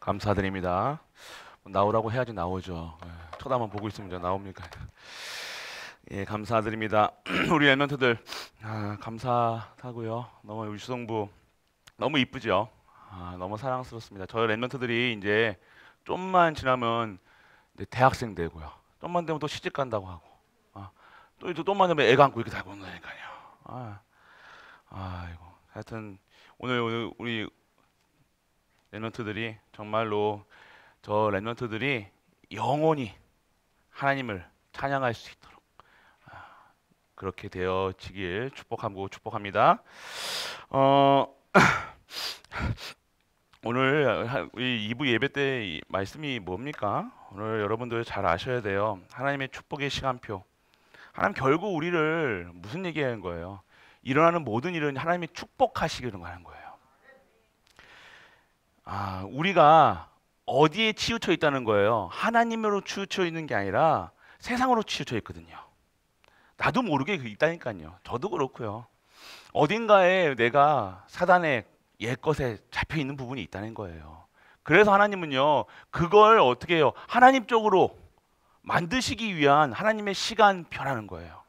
감사드립니다. 나오라고 해야지 나오죠. 쳐다만 보고 있으면 나옵니까? 예, 감사드립니다. 우리 랩런트들 감사하고요. 너무 우리 수성부 너무 이쁘죠? 너무 사랑스럽습니다. 저희 랩런트들이 이제 좀만 지나면 이제 대학생 되고요. 좀만 되면 또 시집 간다고 하고, 또 이제 좀만 되면 애 안고 이렇게 살고 온다니까요. 이거 하여튼 오늘 우리 랩런트들이 정말로 저 랩런트들이 영원히 하나님을 찬양할 수 있도록 그렇게 되어지길 축복합니다. 오늘 우리 2부 예배 때 말씀이 뭡니까? 오늘 여러분들 잘 아셔야 돼요. 하나님의 축복의 시간표. 하나님 결국 우리를 무슨 얘기하는 거예요? 일어나는 모든 일은 하나님이 축복하시기를 하는 거예요. 우리가 어디에 치우쳐 있다는 거예요? 하나님으로 치우쳐 있는 게 아니라 세상으로 치우쳐 있거든요. 나도 모르게 있다니까요. 저도 그렇고요. 어딘가에 내가 사단의 옛것에 잡혀 있는 부분이 있다는 거예요. 그래서 하나님은요, 그걸 어떻게 해요? 하나님 쪽으로 만드시기 위한 하나님의 시간표라는 거예요.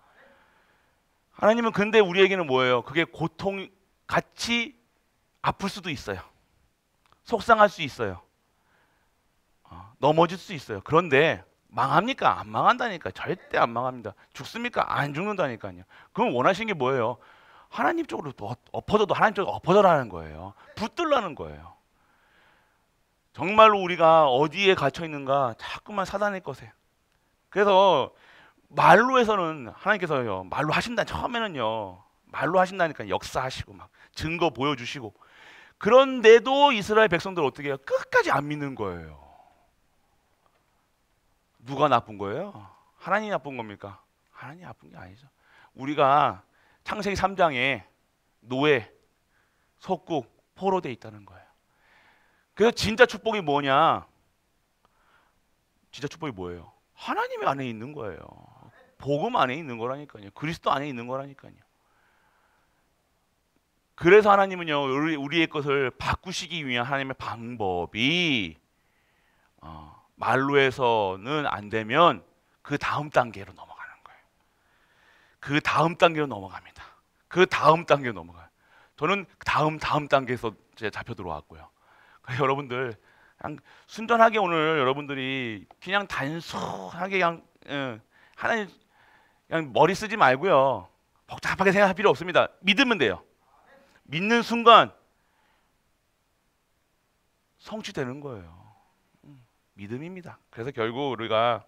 하나님은 근데 우리에게는 뭐예요? 그게 고통 같이 아플 수도 있어요. 속상할 수 있어요. 넘어질 수 있어요. 그런데 망합니까? 안 망한다니까. 절대 안 망합니다. 죽습니까? 안 죽는다니까요. 그럼 원하시는 게 뭐예요? 하나님 쪽으로 엎어져도 하나님 쪽으로 엎어져라는 거예요. 붙들라는 거예요. 정말로 우리가 어디에 갇혀 있는가 자꾸만 사단의 것에. 그래서 말로 해서는 하나님께서요, 말로 하신다. 처음에는요, 말로 하신다니까 역사하시고 막 증거 보여주시고. 그런데도 이스라엘 백성들 어떻게 해요? 끝까지 안 믿는 거예요. 누가 나쁜 거예요? 하나님이 나쁜 겁니까? 하나님이 나쁜 게 아니죠. 우리가 창세기 3장에 노예, 속국, 포로되어 있다는 거예요. 그래서 진짜 축복이 뭐냐? 진짜 축복이 뭐예요? 하나님 안에 있는 거예요. 복음 안에 있는 거라니까요. 그리스도 안에 있는 거라니까요. 그래서 하나님은요, 우리의 것을 바꾸시기 위한 하나님의 방법이 말로 해서는 안 되면 그 다음 단계로 넘어가는 거예요. 그 다음 단계로 넘어갑니다. 그 다음 단계로 넘어가요. 저는 다음 단계에서 이제 잡혀 들어왔고요. 여러분들 그냥 순전하게 오늘 여러분들이 그냥 단순하게 그냥 하나님 그냥 머리 쓰지 말고요. 복잡하게 생각할 필요 없습니다. 믿으면 돼요. 믿는 순간 성취되는 거예요. 믿음입니다. 그래서 결국 우리가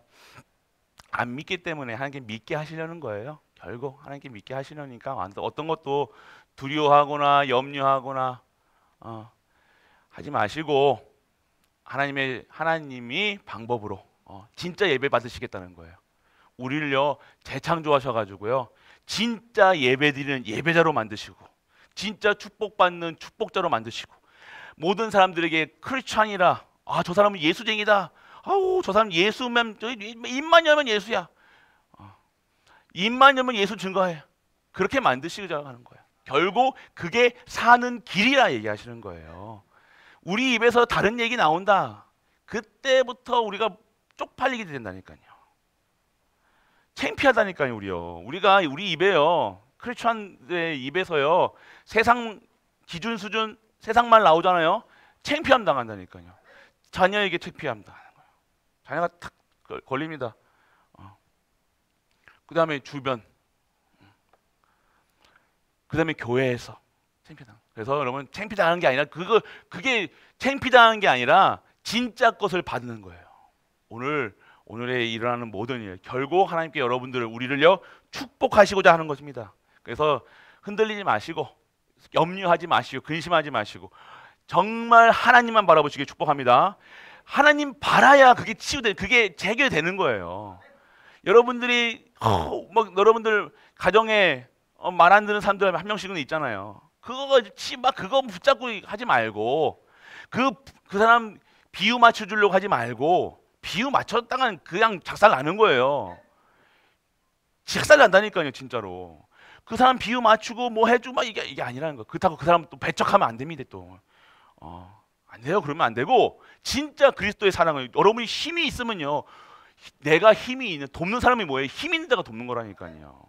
안 믿기 때문에 하나님께 믿게 하시려는 거예요. 결국 하나님께 믿게 하시려니까 어떤 것도 두려워하거나 염려하거나 하지 마시고 하나님이 방법으로 진짜 예배 받으시겠다는 거예요. 우리를요 재창조하셔가지고요 진짜 예배드리는 예배자로 만드시고 진짜 축복받는 축복자로 만드시고 모든 사람들에게 크리스찬이라 저 사람은 예수쟁이다. 저 사람 예수면 입만 열면 예수야. 입만 열면 예수 증거해. 그렇게 만드시자 하는 거예요. 결국 그게 사는 길이라 얘기하시는 거예요. 우리 입에서 다른 얘기 나온다. 그때부터 우리가 쪽팔리게 된다니까요. 창피하다니까요, 우리 입에요. 크리스천의 입에서요. 세상 기준 수준 세상 말 나오잖아요. 창피함 당한다니까요. 자녀에게 창피함 당하는 거예요. 자녀가 탁 걸립니다. 그다음에 주변. 그다음에 교회에서 창피당. 그래서 여러분 창피당하는 게 아니라 그게 창피당하는 게 아니라 진짜 것을 받는 거예요. 오늘에 일어나는 모든 일 결국 하나님께 우리를요 축복하시고자 하는 것입니다. 그래서 흔들리지 마시고 염려하지 마시고 근심하지 마시고 정말 하나님만 바라보시길 축복합니다. 하나님 바라야 그게 그게 해결되는 거예요. 여러분들이 여러분들 가정에 말 안 듣는 사람들 한 명씩은 있잖아요. 그거 붙잡고 하지 말고 그 사람 비유 맞춰주려고 하지 말고 비유 맞췄다간 그냥 작살 나는 거예요. 작살 난다니까요, 진짜로. 그 사람 비유 맞추고 뭐 해주고 막 이게 아니라는 거. 그렇다고 그 사람 또 배척하면 안 됩니다, 또. 안 돼요. 그러면 안 되고 진짜 그리스도의 사랑을 여러분이 힘이 있으면요. 내가 힘이 있는 돕는 사람이 뭐예요? 힘 있는 자가 돕는 거라니까요.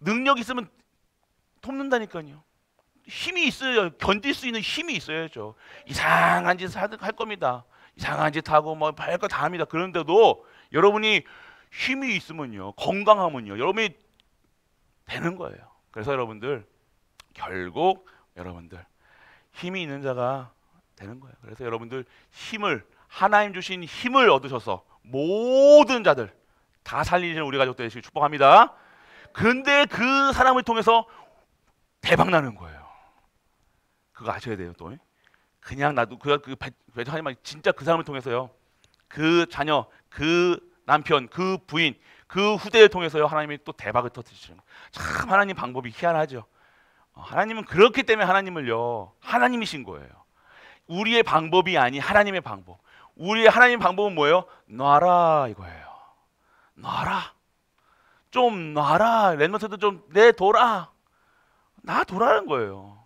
능력 있으면 돕는다니까요. 힘이 있어야 견딜 수 있는 힘이 있어야죠. 이상한 짓 할 겁니다. 이상한 짓 하고 뭐 할 거 다 합니다. 그런데도 여러분이 힘이 있으면요, 건강하면요, 여러분이 되는 거예요. 그래서 여러분들 결국 여러분들 힘이 있는 자가 되는 거예요. 그래서 여러분들 힘을 하나님 주신 힘을 얻으셔서 모든 자들 다 살리는 우리 가족 되시길 축복합니다. 그런데 그 사람을 통해서 대박 나는 거예요. 그거 아셔야 돼요. 또 그냥 놔도 그 하나님 진짜 그 사람을 통해서요, 그 자녀, 그 남편, 그 부인, 그 후대를 통해서요 하나님이 또 대박을 터뜨리시는 거예요. 참 하나님 방법이 희한하죠. 하나님은 그렇기 때문에 하나님을요 하나님이신 거예요. 우리의 방법이 아닌 하나님의 방법. 우리의 하나님 방법은 뭐예요? 놔라 이거예요. 놔라. 좀 놔라. 랩런트도 좀 내둬라. 놔둬라는 거예요.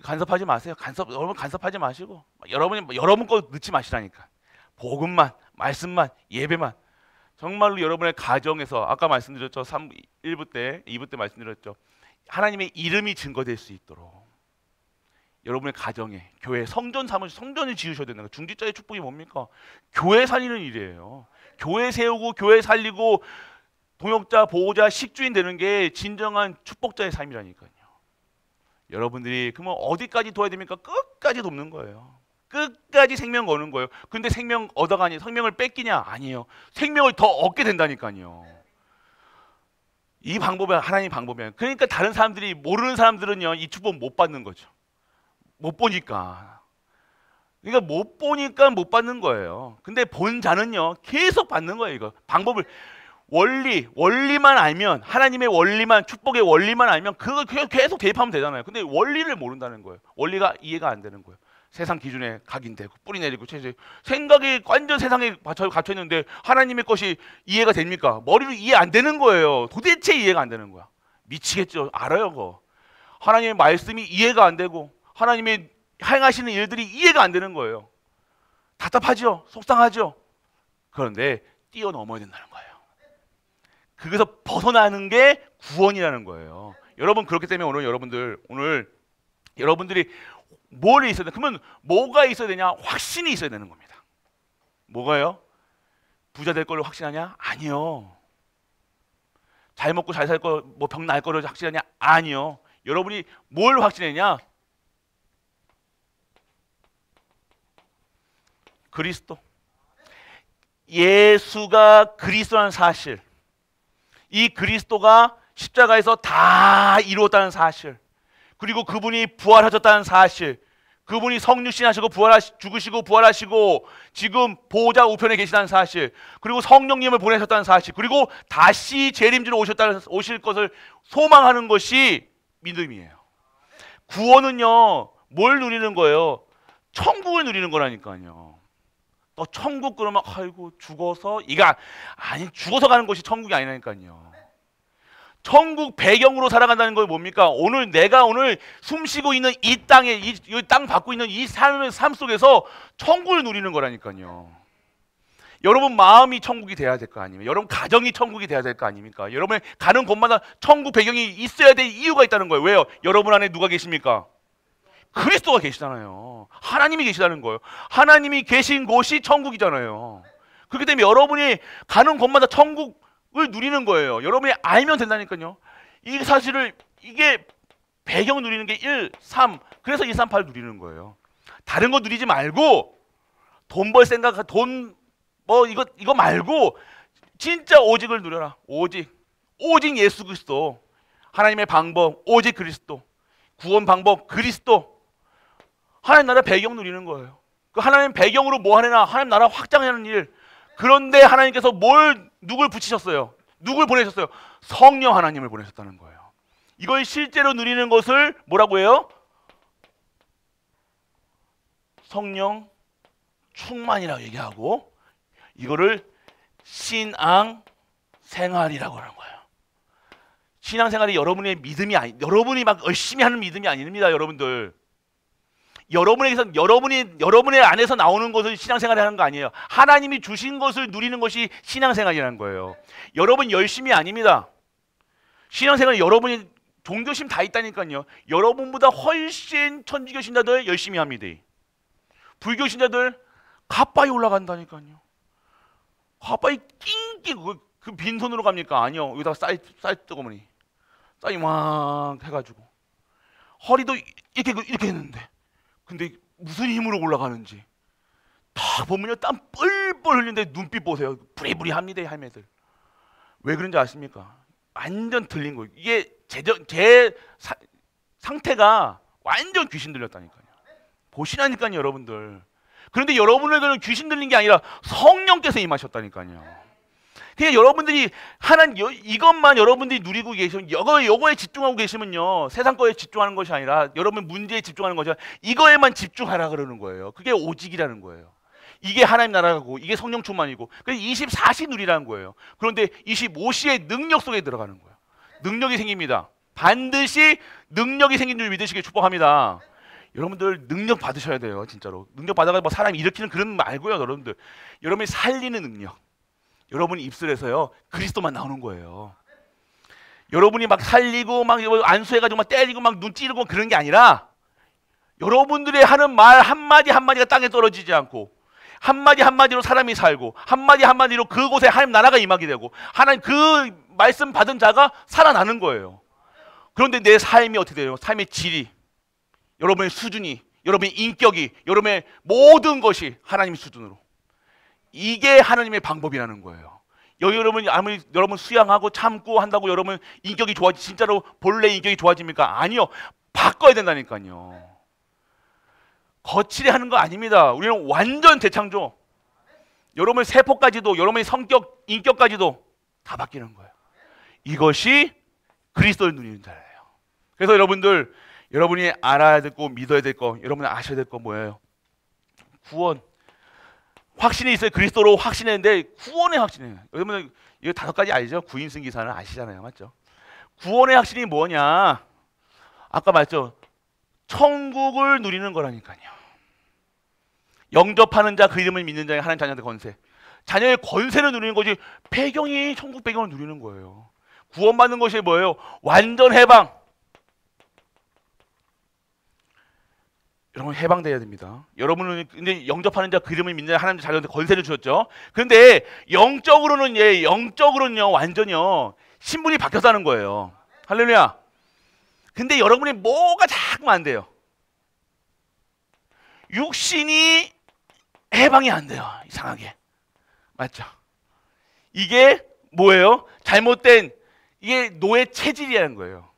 간섭하지 마세요. 여러분 간섭하지 마시고 여러분 거 넣지 마시라니까. 복음만, 말씀만, 예배만. 정말로 여러분의 가정에서 아까 말씀드렸죠. 1부 때, 2부 때 말씀드렸죠. 하나님의 이름이 증거될 수 있도록 여러분의 가정에, 교회, 성전을 지으셔야 되는 거예요. 중직자의 축복이 뭡니까? 교회 살리는 일이에요. 교회 세우고 교회 살리고 동역자, 보호자, 식주인 되는 게 진정한 축복자의 삶이라니까요. 여러분들이 그러면 어디까지 도와야 됩니까? 끝까지 돕는 거예요. 끝까지 생명 거는 거예요. 근데 생명 얻어가니 생명을 뺏기냐? 아니에요. 생명을 더 얻게 된다니까요. 이 방법이 하나님 방법이에요. 그러니까 다른 사람들이, 모르는 사람들은요 이 축복 못 받는 거죠. 못 보니까. 그러니까 못 보니까 못 받는 거예요. 근데 본 자는요 계속 받는 거예요. 이거 방법을, 원리만 알면, 하나님의 원리만, 축복의 원리만 알면 그걸 계속 대입하면 되잖아요. 근데 원리를 모른다는 거예요. 원리가 이해가 안 되는 거예요. 세상 기준에 각인되고 뿌리 내리고 생각이 완전 세상에 갇혀 있는데 하나님의 것이 이해가 됩니까? 머리로 이해 안 되는 거예요. 도대체 이해가 안 되는 거야. 미치겠죠. 알아요 그거. 하나님의 말씀이 이해가 안 되고 하나님의 행하시는 일들이 이해가 안 되는 거예요. 답답하죠. 속상하죠. 그런데 뛰어넘어야 된다는 거예요. 그래서 벗어나는 게 구원이라는 거예요. 여러분 그렇기 때문에 오늘 여러분들이 뭘 있어야 돼? 그러면 뭐가 있어야 되냐? 확신이 있어야 되는 겁니다. 뭐가요? 부자 될 걸 확신하냐? 아니요. 잘 먹고 잘 살 거, 뭐 병 날 거를 확신하냐? 아니요. 여러분이 뭘 확신했냐? 그리스도. 예수가 그리스도라는 사실. 이 그리스도가 십자가에서 다 이루었다는 사실. 그리고 그분이 부활하셨다는 사실. 그분이 성육신하시고 죽으시고 부활하시고 지금 보호자 우편에 계시다는 사실. 그리고 성령님을 보내셨다는 사실. 그리고 다시 재림주로 오실 것을 소망하는 것이 믿음이에요. 구원은요 뭘 누리는 거예요? 천국을 누리는 거라니까요. 또 천국 그러면 아이고 죽어서 죽어서 가는 것이 천국이 아니라니까요. 천국 배경으로 살아간다는 건 뭡니까? 내가 오늘 숨쉬고 있는 이 땅에, 이 땅 받고 있는 이 삶 속에서 천국을 누리는 거라니까요. 여러분 마음이 천국이 돼야 될 거 아닙니까? 여러분 가정이 천국이 돼야 될 거 아닙니까? 여러분 가는 곳마다 천국 배경이 있어야 될 이유가 있다는 거예요. 왜요? 여러분 안에 누가 계십니까? 그리스도가 계시잖아요. 하나님이 계시다는 거예요. 하나님이 계신 곳이 천국이잖아요. 그렇기 때문에 여러분이 가는 곳마다 천국을 누리는 거예요. 여러분이 알면 된다니까요. 이 사실을, 이게 배경 누리는 게 1, 3, 그래서 2, 3, 8 누리는 거예요. 다른 거 누리지 말고 돈 벌 생각, 이거 말고 진짜 오직을 누려라. 오직 예수 그리스도. 하나님의 방법 오직 그리스도. 구원 방법 그리스도. 하나님 나라 배경 누리는 거예요. 그 하나님 배경으로 뭐 하느냐? 하나님 나라 확장하는 일. 그런데 하나님께서 누굴 붙이셨어요? 누굴 보내셨어요? 성령 하나님을 보내셨다는 거예요. 이걸 실제로 누리는 것을 뭐라고 해요? 성령 충만이라고 얘기하고, 이거를 신앙 생활이라고 하는 거예요. 신앙 생활이 여러분의 믿음이 여러분이 막 열심히 하는 믿음이 아닙니다, 여러분들. 여러분에게서 여러분의 안에서 나오는 것을 신앙생활을 하는 거 아니에요. 하나님이 주신 것을 누리는 것이 신앙생활이라는 거예요. 여러분 열심이 아닙니다. 신앙생활 여러분이 종교심 다 있다니까요. 여러분보다 훨씬 천주교 신자들 열심히 합니다. 불교 신자들 가빠이 올라간다니까요. 가빠이 낑낑 그 빈손으로 갑니까? 아니요. 여기다가 쌀 뜨거머니 쌀이 막 해가지고 허리도 이렇게 했는데 근데 무슨 힘으로 올라가는지 다 보면요 땀 뻘뻘 흘리는데 눈빛 보세요. 부리부리합니다. 할매들. 왜 그런지 아십니까? 완전 들린 거예요. 이게 제 상태가 완전 귀신 들렸다니까요. 보시라니까요 여러분들. 그런데 여러분에게는 귀신 들린 게 아니라 성령께서 임하셨다니까요. 그러니까 여러분들이 이것만 여러분들이 누리고 계시면 요거에 집중하고 계시면요 세상 거에 집중하는 것이 아니라 여러분 문제에 집중하는 것이 아니라 이거에만 집중하라 그러는 거예요. 그게 오직이라는 거예요. 이게 하나님 나라고 이게 성령 충만이고 그래서 24시 누리라는 거예요. 그런데 25시의 능력 속에 들어가는 거예요. 능력이 생깁니다. 반드시 능력이 생긴 줄 믿으시길 축복합니다. 여러분들 능력 받으셔야 돼요. 진짜로 능력 받아가지고 뭐 사람 일으키는 그런 거 말고요. 여러분들 여러분이 살리는 능력. 여러분 입술에서요 그리스도만 나오는 거예요. 여러분이 막 살리고 막 안수해가지고 막 때리고 막 눈 찌르고 그런 게 아니라 여러분들의 하는 말 한마디 한마디가 땅에 떨어지지 않고 한마디 한마디로 사람이 살고 한마디 한마디로 그곳에 하나님 나라가 임하게 되고 하나님 그 말씀 받은 자가 살아나는 거예요. 그런데 내 삶이 어떻게 돼요? 삶의 질이 여러분의 수준이 여러분의 인격이 여러분의 모든 것이 하나님 수준으로 이게 하나님의 방법이라는 거예요. 여러분 아무리 여러분 수양하고 참고 한다고 여러분 인격이 진짜로 본래 인격이 좋아집니까? 아니요. 바꿔야 된다니까요. 거칠게 하는 거 아닙니다. 우리는 완전 재창조. 여러분의 세포까지도 여러분의 성격, 인격까지도 다 바뀌는 거예요. 이것이 그리스도를 누리는 자예요. 그래서 여러분이 알아야 될 거, 믿어야 될 거, 여러분이 아셔야 될 거 뭐예요? 구원. 확신이 있어요. 그리스도로 확신했는데 구원의 확신이에요. 여러분 이거 5가지 알죠? 구인승 기사는 아시잖아요. 맞죠? 구원의 확신이 뭐냐? 아까 말했죠. 천국을 누리는 거라니까요. 영접하는 자 그 이름을 믿는 자의 하나님 자녀의 권세. 자녀의 권세를 누리는 거지 배경이 천국 배경을 누리는 거예요. 구원받는 것이 뭐예요? 완전 해방. 여러분 해방돼야 됩니다. 여러분은 근데 영접하는 자 그 이름을 믿는 하나님 자녀한테 권세를 주셨죠. 그런데 영적으로는요 완전요 신분이 바뀌었다는 거예요. 할렐루야. 근데 여러분이 뭐가 자꾸 안 돼요. 육신이 해방이 안 돼요. 이상하게. 맞죠? 이게 뭐예요? 잘못된 이게 노예 체질이라는 거예요.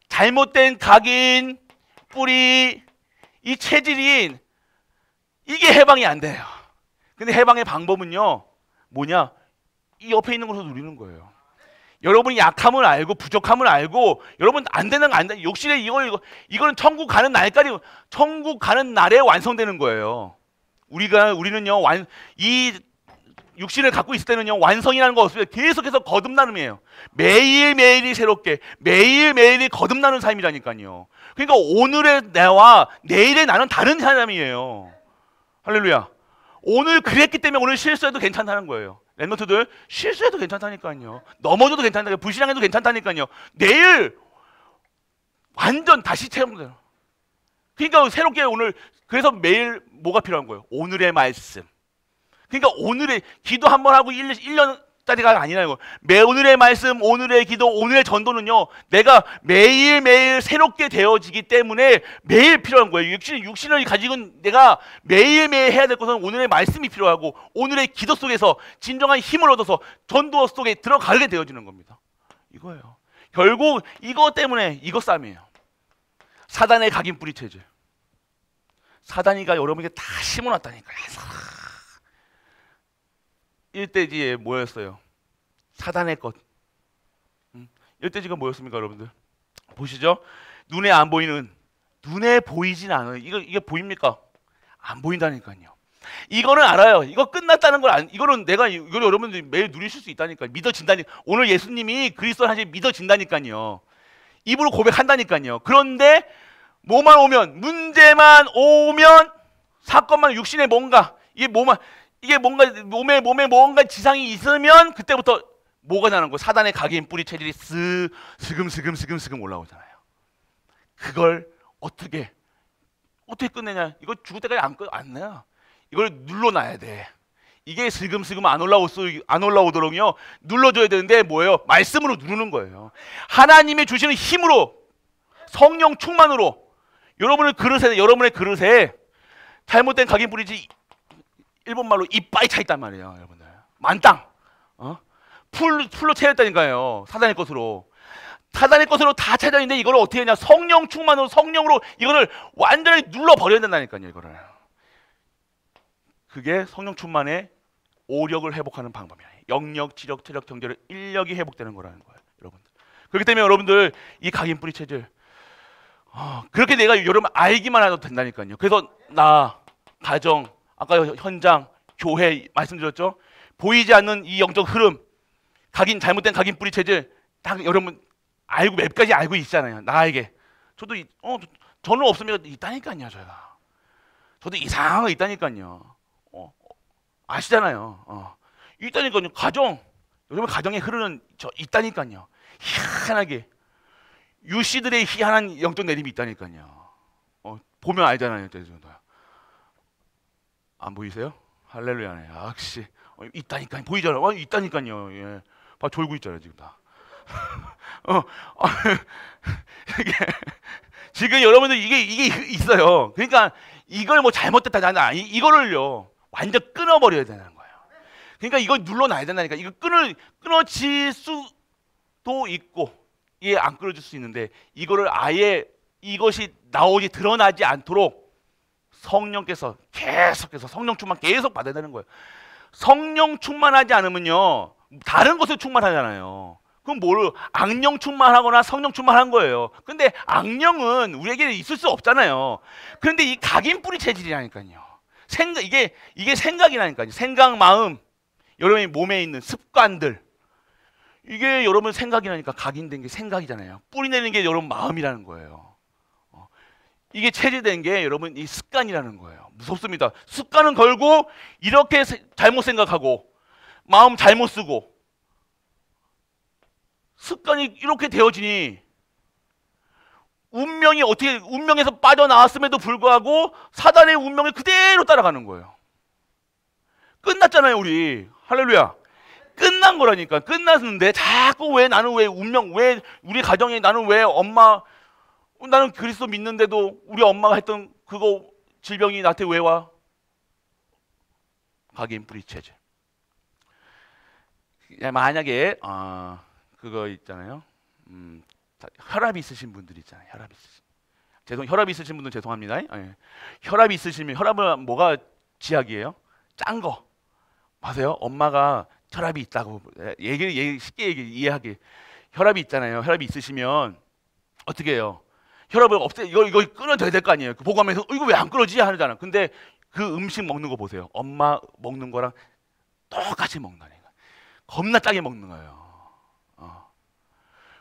잘못된 각인 뿌리 이 체질이 이게 해방이 안 돼요. 근데 해방의 방법은요 뭐냐? 이 옆에 있는 것을 누리는 거예요. 여러분이 약함을 알고 부족함을 알고 여러분 안 되는 거 안 돼. 욕심에 이거는 천국 가는 날까지 천국 가는 날에 완성되는 거예요. 우리는요 이 육신을 갖고 있을 때는요 완성이라는 거 없어요. 계속해서 거듭나름이에요. 매일매일이 새롭게 매일매일이 거듭나는 삶이라니까요. 그러니까 오늘의 나와 내일의 나는 다른 사람이에요. 할렐루야. 오늘 그랬기 때문에 오늘 실수해도 괜찮다는 거예요. 랩런트들 실수해도 괜찮다니까요. 넘어져도 괜찮다니까요. 불신앙해도 괜찮다니까요. 내일 완전 다시 체험돼요. 그러니까 새롭게 오늘 그래서 매일 뭐가 필요한 거예요? 오늘의 말씀. 그러니까 오늘의 기도 한 번 하고 1년짜리가 아니라는 거예요. 오늘의 말씀, 오늘의 기도, 오늘의 전도는요. 내가 매일매일 새롭게 되어지기 때문에 매일 필요한 거예요. 육신을 가지고 내가 매일매일 해야 될 것은 오늘의 말씀이 필요하고 오늘의 기도 속에서 진정한 힘을 얻어서 전도 속에 들어가게 되어지는 겁니다. 이거예요. 결국 이것 때문에 이것 싸움이에요. 사단의 각인 뿌리 체질. 사단이가 여러분에게 다 심어놨다니까요. 일대지에 뭐였어요? 사단의 것. 일대지가 뭐였습니까, 여러분들? 보시죠. 눈에 안 보이는, 눈에 보이진 않아요. 이게 보입니까? 안 보인다니까요. 이거는 알아요. 이거 끝났다는 걸 이거는 이걸 여러분들이 매일 누리실 수 있다니까요. 믿어진다니까. 오늘 예수님이 그리스도 하시 믿어진다니까요. 입으로 고백한다니까요. 그런데 뭐만 오면, 문제만 오면, 사건만 육신에 뭔가, 이게 뭔가 몸에 뭔가 지상이 있으면 그때부터 뭐가 나는 거예요? 사단의 각인 뿌리 체질이 스금 올라오잖아요. 그걸 어떻게 끝내냐? 이거 죽을 때까지 안 내요. 이걸 눌러놔야 돼. 이게 슬금슬금 안 올라오도록요 눌러줘야 되는데 뭐예요? 말씀으로 누르는 거예요. 하나님이 주시는 힘으로, 성령 충만으로 여러분의 그릇에 잘못된 각인 뿌리지, 일본 말로 이빠이 차 있단 말이에요, 여러분들. 만땅, 풀로 채웠다니까요. 사단의 것으로 다 채져 있는데 이걸 어떻게 하냐? 성령 충만으로, 성령으로 이거를 완전히 눌러 버려야 된다니까요, 이거를. 그게 성령 충만의 오력을 회복하는 방법이에요. 영력, 지력, 체력, 경제력, 인력이 회복되는 거라는 거예요, 여러분들. 그렇기 때문에 여러분들 이 각인 뿌리 체질, 그렇게 내가 여러분 알기만 해도 된다니까요. 그래서 나, 가정, 아까 현장, 교회 말씀드렸죠. 보이지 않는 이 영적 흐름, 잘못된 각인 뿌리 체질, 딱 여러분 알고 몇 가지 알고 있잖아요. 나에게 저도 저는 없으면 있다니까요, 저도 이상한 거 있다니까요. 아시잖아요. 있다니까요. 여러분 가정에 흐르는 있다니까요. 희한하게 유씨들의 희한한 영적 내림이 있다니까요. 보면 알잖아요. 안 보이세요? 할렐루야네. 역시 있다니까요. 보이잖아요. 있다니까요. 예. 봐, 졸고 있잖아요, 지금 다. 지금 여러분들 이게 있어요. 그러니까 이걸 뭐 잘못됐다 나는 이거를요 완전 끊어버려야 되는 거예요. 그러니까 이걸 눌러놔야 된다니까. 이거 끊어질 수도 있고 이게 안 끊어질 수 있는데 이거를 아예 이것이 드러나지 않도록 성령께서 계속해서 성령 충만 계속 받아야 되는 거예요. 성령 충만하지 않으면요 다른 것을 충만하잖아요. 그럼 악령 충만하거나 성령 충만한 거예요. 근데 악령은 우리에게 있을 수 없잖아요. 그런데 이 각인 뿌리 체질이라니까요. 이게 생각이라니까요. 생각, 마음, 여러분의 몸에 있는 습관들, 이게 여러분 생각이라니까. 각인된 게 생각이잖아요. 뿌리 내는 게 여러분 마음이라는 거예요. 이게 체질된 게 여러분 이 습관이라는 거예요. 무섭습니다. 습관은 걸고 이렇게 잘못 생각하고 마음 잘못 쓰고 습관이 이렇게 되어지니 운명에서 빠져나왔음에도 불구하고 사단의 운명을 그대로 따라가는 거예요. 끝났잖아요, 우리. 할렐루야. 끝난 거라니까. 끝났는데 자꾸 왜 우리 가정에 나는 그리스도 믿는데도 우리 엄마가 했던 그거 질병이 나한테 왜 와? 각인 뿌리 체질. 만약에 그거 있잖아요. 혈압이 있으신 분들 있잖아요. 혈압이 있으신 분들 죄송합니다. 혈압이 있으시면 혈압은 뭐가 지약이에요? 짠 거. 아세요? 엄마가 혈압이 있다고 쉽게 이해하게. 혈압이 있잖아요. 혈압이 있으시면 어떻게 해요? 혈압을 이거 끊어줘야 될 거 아니에요. 보고하면서 이거 왜 안 끊어지지 하잖아. 근데 그 음식 먹는 거 보세요. 엄마 먹는 거랑 똑같이 먹는다니까. 겁나 짜게 먹는 거예요.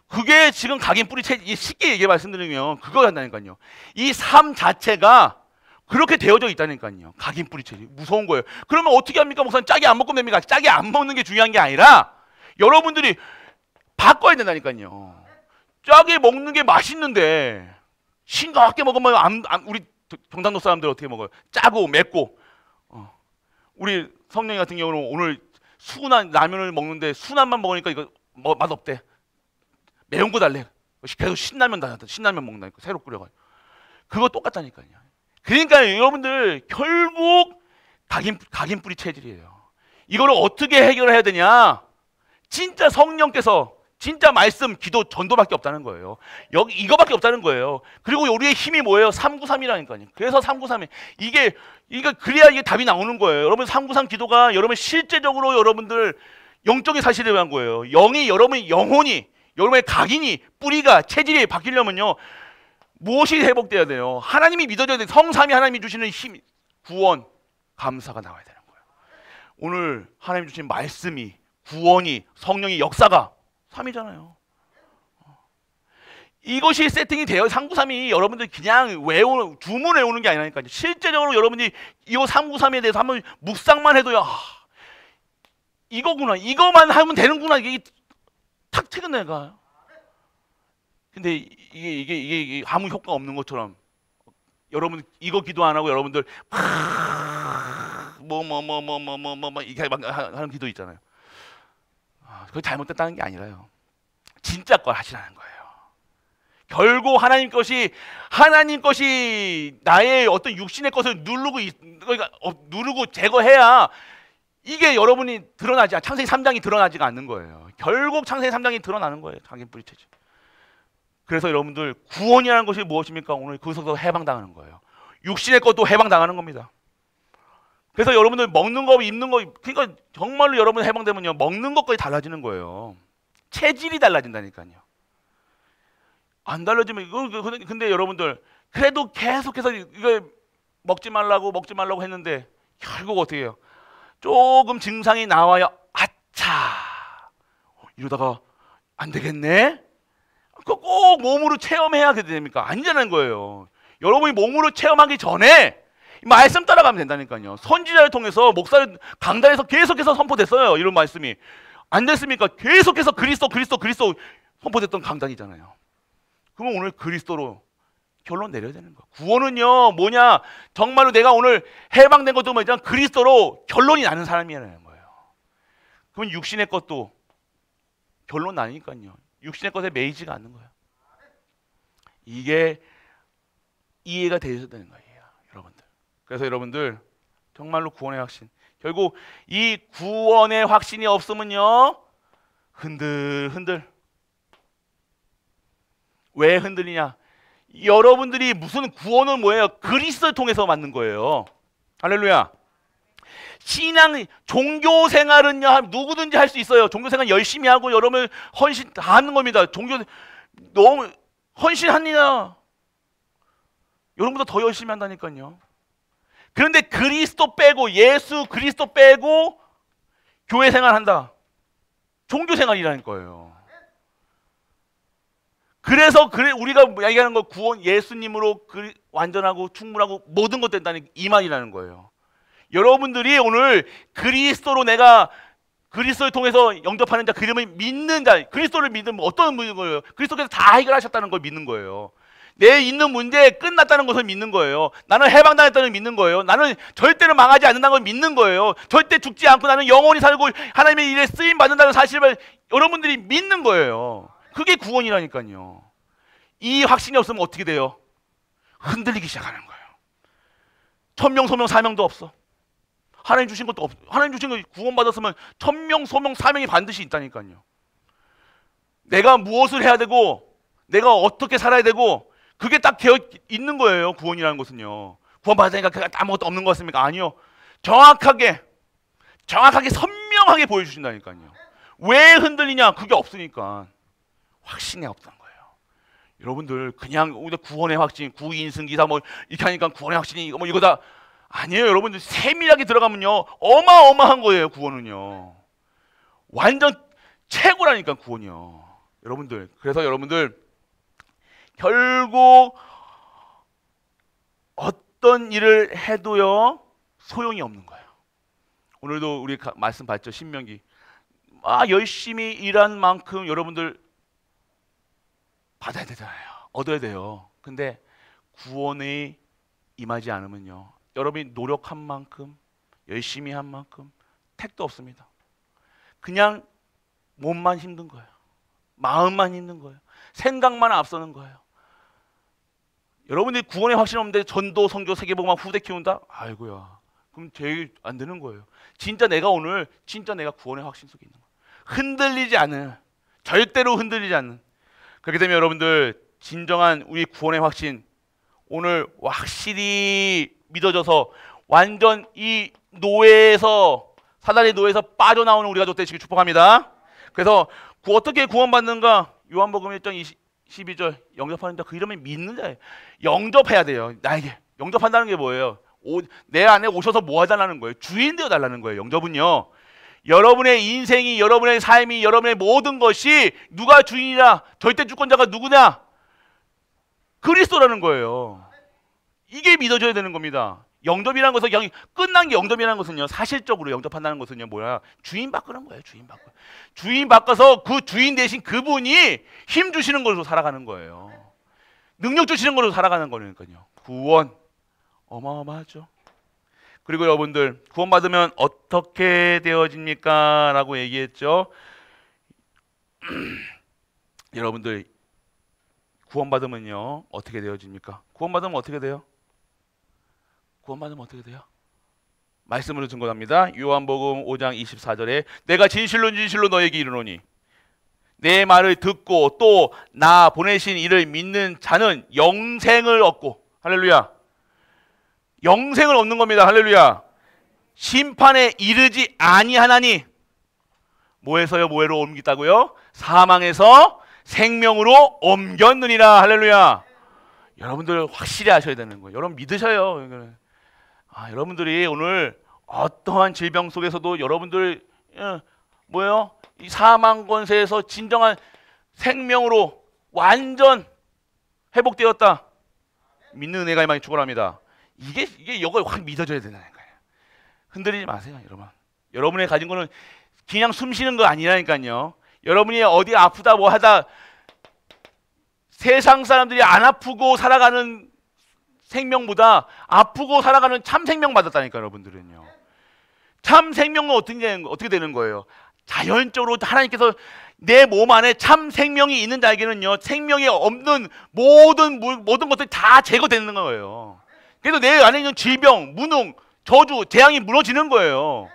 그게 지금 각인 뿌리 체질, 쉽게 얘기해 말씀드리면 그거 한다니까요. 이 삶 자체가 그렇게 되어져 있다니까요. 각인 뿌리 체질. 무서운 거예요. 그러면 어떻게 합니까? 목사님 짜게 안 먹으면 됩니까? 짜게 안 먹는 게 중요한 게 아니라 여러분들이 바꿔야 된다니까요. 짜게 먹는 게 맛있는데 싱겁게 먹으면 우리 경상도 사람들 어떻게 먹어요? 짜고 맵고. 우리 성령이 같은 경우는 오늘 순한 라면을 먹는데 순한만 먹으니까 이거 맛없대. 매운 거 달래. 계속 신라면 먹는다니까. 새로 끓여가지고. 그거 똑같다니까요. 그러니까 여러분들 결국 각인 뿌리 체질이에요. 이거를 어떻게 해결해야 되냐? 진짜 성령께서 진짜 말씀, 기도, 전도밖에 없다는 거예요. 이거밖에 없다는 거예요. 그리고 우리의 힘이 뭐예요? 393이라니까요. 그래서 393이 그래야 이게 답이 나오는 거예요. 여러분 393 기도가 여러분 실제적으로 여러분들 영적인 사실을 위한 거예요. 여러분의 영혼이, 여러분의 각인이, 뿌리가, 체질이 바뀌려면요. 무엇이 회복돼야 돼요? 하나님이 믿어져야 돼요. 성삼위 하나님이 주시는 힘, 구원, 감사가 나와야 되는 거예요. 오늘 하나님 주신 말씀이, 구원이, 성령의 역사가 3이잖아요. 이것이 세팅이 되어 393이 여러분들 그냥 주문 외우는 게 아니라니까요. 실제적으로 여러분이 이거 393에 대해서 한번 묵상만 해도요. 아, 이거구나. 이거만 하면 되는구나. 이게 탁 튀는 내가. 근데 이게 아무 효과 없는 것처럼 여러분 이거 기도 안 하고 여러분들 이렇게 하는 기도 있잖아요. 그거 잘못됐다는 게 아니라요. 진짜 걸 하시라는 거예요. 결국 하나님 것이 나의 어떤 육신의 것을 누르고 제거해야 이게 여러분이 드러나지 창세기 3장이 드러나지가 않는 거예요. 결국 창세기 3장이 드러나는 거예요. 자기 뿌리채죠. 그래서 여러분들 구원이라는 것이 무엇입니까? 오늘 거기서 해방당하는 거예요. 육신의 것도 해방당하는 겁니다. 그래서 여러분들 먹는 거, 입는 거, 그러니까 정말로 여러분 해방되면요 먹는 것까지 달라지는 거예요. 체질이 달라진다니까요. 안 달라지면 근데 여러분들 그래도 계속해서 이거 먹지 말라고 했는데 결국 어떻게 해요? 조금 증상이 나와요. 아차! 이러다가 안 되겠네? 꼭 몸으로 체험해야 됩니까? 아니라는 거예요. 여러분이 몸으로 체험하기 전에 말씀 따라가면 된다니까요. 선지자를 통해서 목사를 강단에서 계속해서 선포됐어요. 이런 말씀이. 안 됐습니까? 계속해서 그리스도 선포됐던 강단이잖아요. 그러면 오늘 그리스도로 결론 내려야 되는 거예요. 구원은요 뭐냐? 정말로 내가 오늘 해방된 것도 뭐냐? 그리스도로 결론이 나는 사람이라는 거예요. 그럼 육신의 것도 결론 나니까요. 육신의 것에 매이지가 않는 거예요. 이게 이해가 되셔야 되는 거예요, 여러분들. 그래서 여러분들 정말로 구원의 확신. 결국 이 구원의 확신이 없으면요 흔들. 왜 흔들리냐? 여러분들이 무슨 구원은 뭐예요? 그리스도를 통해서 받는 거예요. 할렐루야. 신앙, 종교 생활은요 누구든지 할 수 있어요. 종교 생활 열심히 하고 여러분 헌신 다 하는 겁니다. 종교 너무 헌신합니다. 여러분보다 더 열심히 한다니까요. 그런데 그리스도 빼고 예수 그리스도 빼고 교회 생활한다. 종교 생활이라는 거예요. 그래서 우리가 얘기하는 거 구원 예수님으로 완전하고 충분하고 모든 것 된다는 이 말이라는 거예요. 여러분들이 오늘 그리스도로 내가 그리스도를 통해서 영접하는 자, 그림을 믿는 자, 그리스도를 믿으면 어떤 분인 거예요? 그리스도께서 다 해결하셨다는 걸 믿는 거예요. 내 있는 문제 끝났다는 것을 믿는 거예요. 나는 해방당했다는 걸 믿는 거예요. 나는 절대로 망하지 않는다는 걸 믿는 거예요. 절대 죽지 않고 나는 영원히 살고 하나님의 일에 쓰임 받는다는 사실을 여러분들이 믿는 거예요. 그게 구원이라니까요. 이 확신이 없으면 어떻게 돼요? 흔들리기 시작하는 거예요. 천명, 소명, 사명도 없어. 하나님 주신 것도 없어. 하나님 주신 거 구원 받았으면 천명, 소명, 사명이 반드시 있다니까요. 내가 무엇을 해야 되고 내가 어떻게 살아야 되고 그게 딱 되어 있는 거예요. 구원이라는 것은요. 구원 받으니까 그게 아무것도 없는 것 같습니까? 아니요. 정확하게 선명하게 보여주신다니까요. 왜 흔들리냐? 그게 없으니까. 확신이 없다는 거예요. 여러분들 그냥 구원의 확신, 구인승기사 뭐 이렇게 하니까 구원의 확신이 뭐 이거다. 아니에요. 여러분들 세밀하게 들어가면요 어마어마한 거예요. 구원은요 완전 최고라니까 구원이요. 여러분들 그래서 여러분들 결국 어떤 일을 해도요 소용이 없는 거예요. 오늘도 우리 말씀 봤죠. 신명기. 열심히 일한 만큼 여러분들 받아야 되잖아요. 얻어야 돼요. 근데 구원이 임하지 않으면요 여러분이 노력한 만큼 열심히 한 만큼 택도 없습니다. 그냥 몸만 힘든 거예요. 마음만 힘든 거예요. 생각만 앞서는 거예요. 여러분들이 구원의 확신 없는데 전도, 선교, 세계복음만 후대 키운다? 아이고야. 그럼 제일 안 되는 거예요. 진짜 내가 구원의 확신 속에 있는 거예요. 흔들리지 않은, 절대로 흔들리지 않는. 그렇게 되면 여러분들 진정한 우리 구원의 확신 오늘 확실히 믿어져서 완전 이 노예에서 사단의 노예에서 빠져나오는 우리가 되시길 축복합니다. 그래서 어떻게 구원받는가? 요한복음 1장 12절 영접하는 자 그 이름을 믿는 자예요. 영접해야 돼요. 나에게 영접한다는 게 뭐예요? 내 안에 오셔서 뭐 하달라는 거예요? 주인 되어 달라는 거예요. 영접은요 여러분의 인생이 여러분의 삶이 여러분의 모든 것이 누가 주인이라 절대 주권자가 누구냐? 그리스도라는 거예요. 이게 믿어져야 되는 겁니다. 영접이라는 것은 그냥 끝난 게 영접이라는 것은요. 사실적으로 영접한다는 것은요. 뭐야? 주인 바꾸는 거예요. 주인 바꿔. 주인 바꿔서 그 주인 대신 그분이 힘 주시는 걸로 살아가는 거예요. 능력 주시는 걸로 살아가는 거니까요. 구원 어마어마하죠. 그리고 여러분들 구원받으면 어떻게 되어집니까? 라고 얘기했죠. 여러분들 구원받으면요 어떻게 되어집니까? 구원받으면 어떻게 돼요? 구원받으면 어떻게 돼요? 말씀으로 증거합니다. 요한복음 5장 24절에 내가 진실로 진실로 너에게 이르노니 내 말을 듣고 또 나 보내신 이를 믿는 자는 영생을 얻고, 할렐루야, 영생을 얻는 겁니다. 할렐루야. 심판에 이르지 아니하나니, 뭐에서요? 뭐로 옮기다고요? 사망에서 생명으로 옮겼느니라. 할렐루야. 여러분들 확실히 아셔야 되는 거예요. 여러분 믿으셔요. 여러분들이 오늘 어떠한 질병 속에서도 여러분들 뭐예요? 이 사망 권세에서 진정한 생명으로 완전 회복되었다. 믿는 은혜가 많이 축원합니다. 이게 이걸 확 믿어져야 되는 거예요. 흔들리지 마세요, 여러분. 여러분이 가진 거는 그냥 숨 쉬는 거 아니라니까요. 여러분이 어디 아프다 뭐 하다 세상 사람들이 안 아프고 살아가는 생명보다 아프고 살아가는 참 생명 받았다니까. 여러분들은요. 참 생명은 어떻게 되는 거예요? 자연적으로 하나님께서 내 몸 안에 참 생명이 있는 자에게는요, 생명이 없는 모든 것들이 다 제거되는 거예요. 그래서 내 안에 있는 질병, 무능, 저주, 재앙이 무너지는 거예요.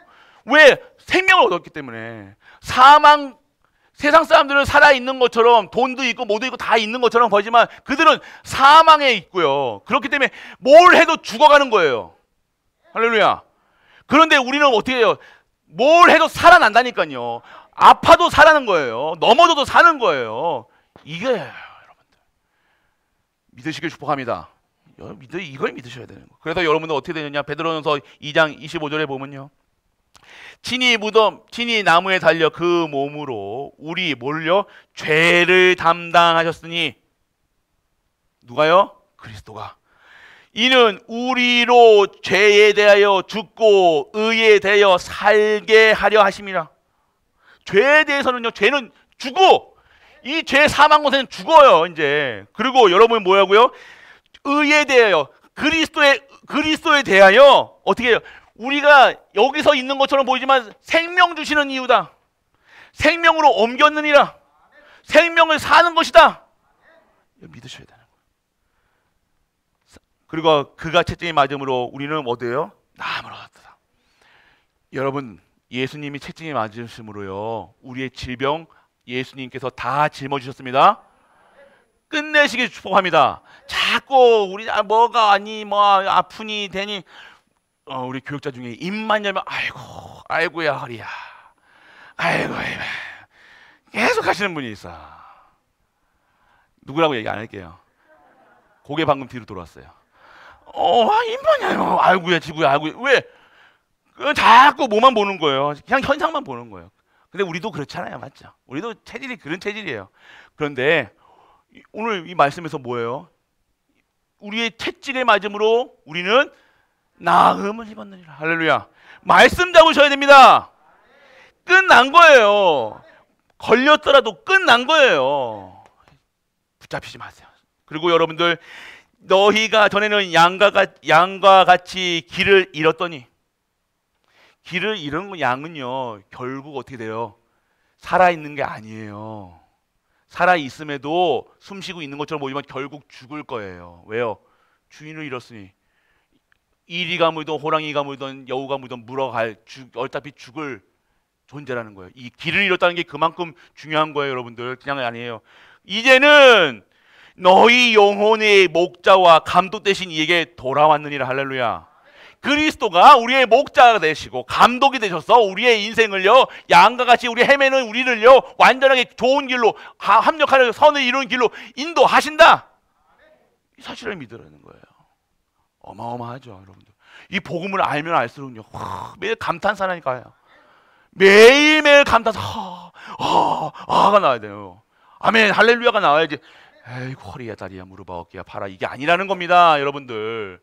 왜? 생명을 얻었기 때문에. 세상 사람들은 살아있는 것처럼 돈도 있고 뭐도 있고 다 있는 것처럼 보이지만 그들은 사망에 있고요. 그렇기 때문에 뭘 해도 죽어가는 거예요. 할렐루야. 그런데 우리는 어떻게 해요? 뭘 해도 살아난다니까요. 아파도 살아나는 거예요. 넘어져도 사는 거예요. 이게 여러분들 믿으시길 축복합니다. 이걸 믿으셔야 되는 거예요. 그래서 여러분들 어떻게 되느냐? 베드로전서 2장 25절에 보면요, 친히 나무에 달려 그 몸으로 우리 뭘요? 죄를 담당하셨으니, 누가요? 그리스도가. 이는 우리로 죄에 대하여 죽고 의에 대하여 살게 하려 하심이라. 죄에 대해서는요, 죄는 죽어. 이 죄 사망 권세는 죽어요, 이제. 그리고 여러분 뭐라고요? 의에 대하여, 그리스도에 대하여 어떻게 해요? 우리가 여기서 있는 것처럼 보이지만 생명 주시는 이유다. 생명으로 옮겼느니라. 생명을 사는 것이다. 믿으셔야 되는 거예요. 그리고 그가 채찍에 맞음으로 우리는 어디에요? 나음을 얻었다. 여러분, 예수님이 채찍에 맞으심으로요, 우리의 질병 예수님께서 다 짊어지셨습니다. 끝내시길 축복합니다. 자꾸 우리 뭐가 아니 뭐 아프니 되니 우리 교육자 중에 입만 열면 아이고야 허리야, 아이고 계속 하시는 분이 있어. 누구라고 얘기 안 할게요. 고개 방금 뒤로 돌았어요. 입만 열면 아이고야 지구야 아이고. 왜? 자꾸 뭐만 보는 거예요. 그냥 현상만 보는 거예요. 근데 우리도 그렇잖아요, 맞죠? 우리도 체질이 그런 체질이에요. 그런데 오늘 이 말씀에서 뭐예요? 우리의 채찍에 맞음으로 우리는 나음을 입었느니라. 할렐루야. 말씀 잡으셔야 됩니다. 끝난 거예요. 걸렸더라도 끝난 거예요. 붙잡히지 마세요. 그리고 여러분들, 너희가 전에는 양과 같이 길을 잃었더니, 길을 잃은 양은요, 결국 어떻게 돼요? 살아있는 게 아니에요. 살아있음에도 숨쉬고 있는 것처럼 보이지만 결국 죽을 거예요. 왜요? 주인을 잃었으니. 이리가 물든 호랑이가 물든 여우가 물든 물어갈 어차피 죽을 존재라는 거예요. 이 길을 잃었다는 게 그만큼 중요한 거예요, 여러분들. 그냥 아니에요. 이제는 너희 영혼의 목자와 감독 되신 이에게 돌아왔느니라. 할렐루야. 그리스도가 우리의 목자가 되시고 감독이 되셔서 우리의 인생을요, 양과 같이 우리 헤매는 우리를요, 완전하게 좋은 길로 합력하려 선을 이루는 길로 인도하신다. 이 사실을 믿으라는 거예요. 어마어마하죠, 여러분들. 이 복음을 알면 알수록요, 매일 감탄사라니까요. 매일매일 감탄사, 가 나와야 돼요. 아멘, 할렐루야가 나와야지. 에이구 허리야 다리야 무릎아 어깨야 팔아 이게 아니라는 겁니다. 여러분들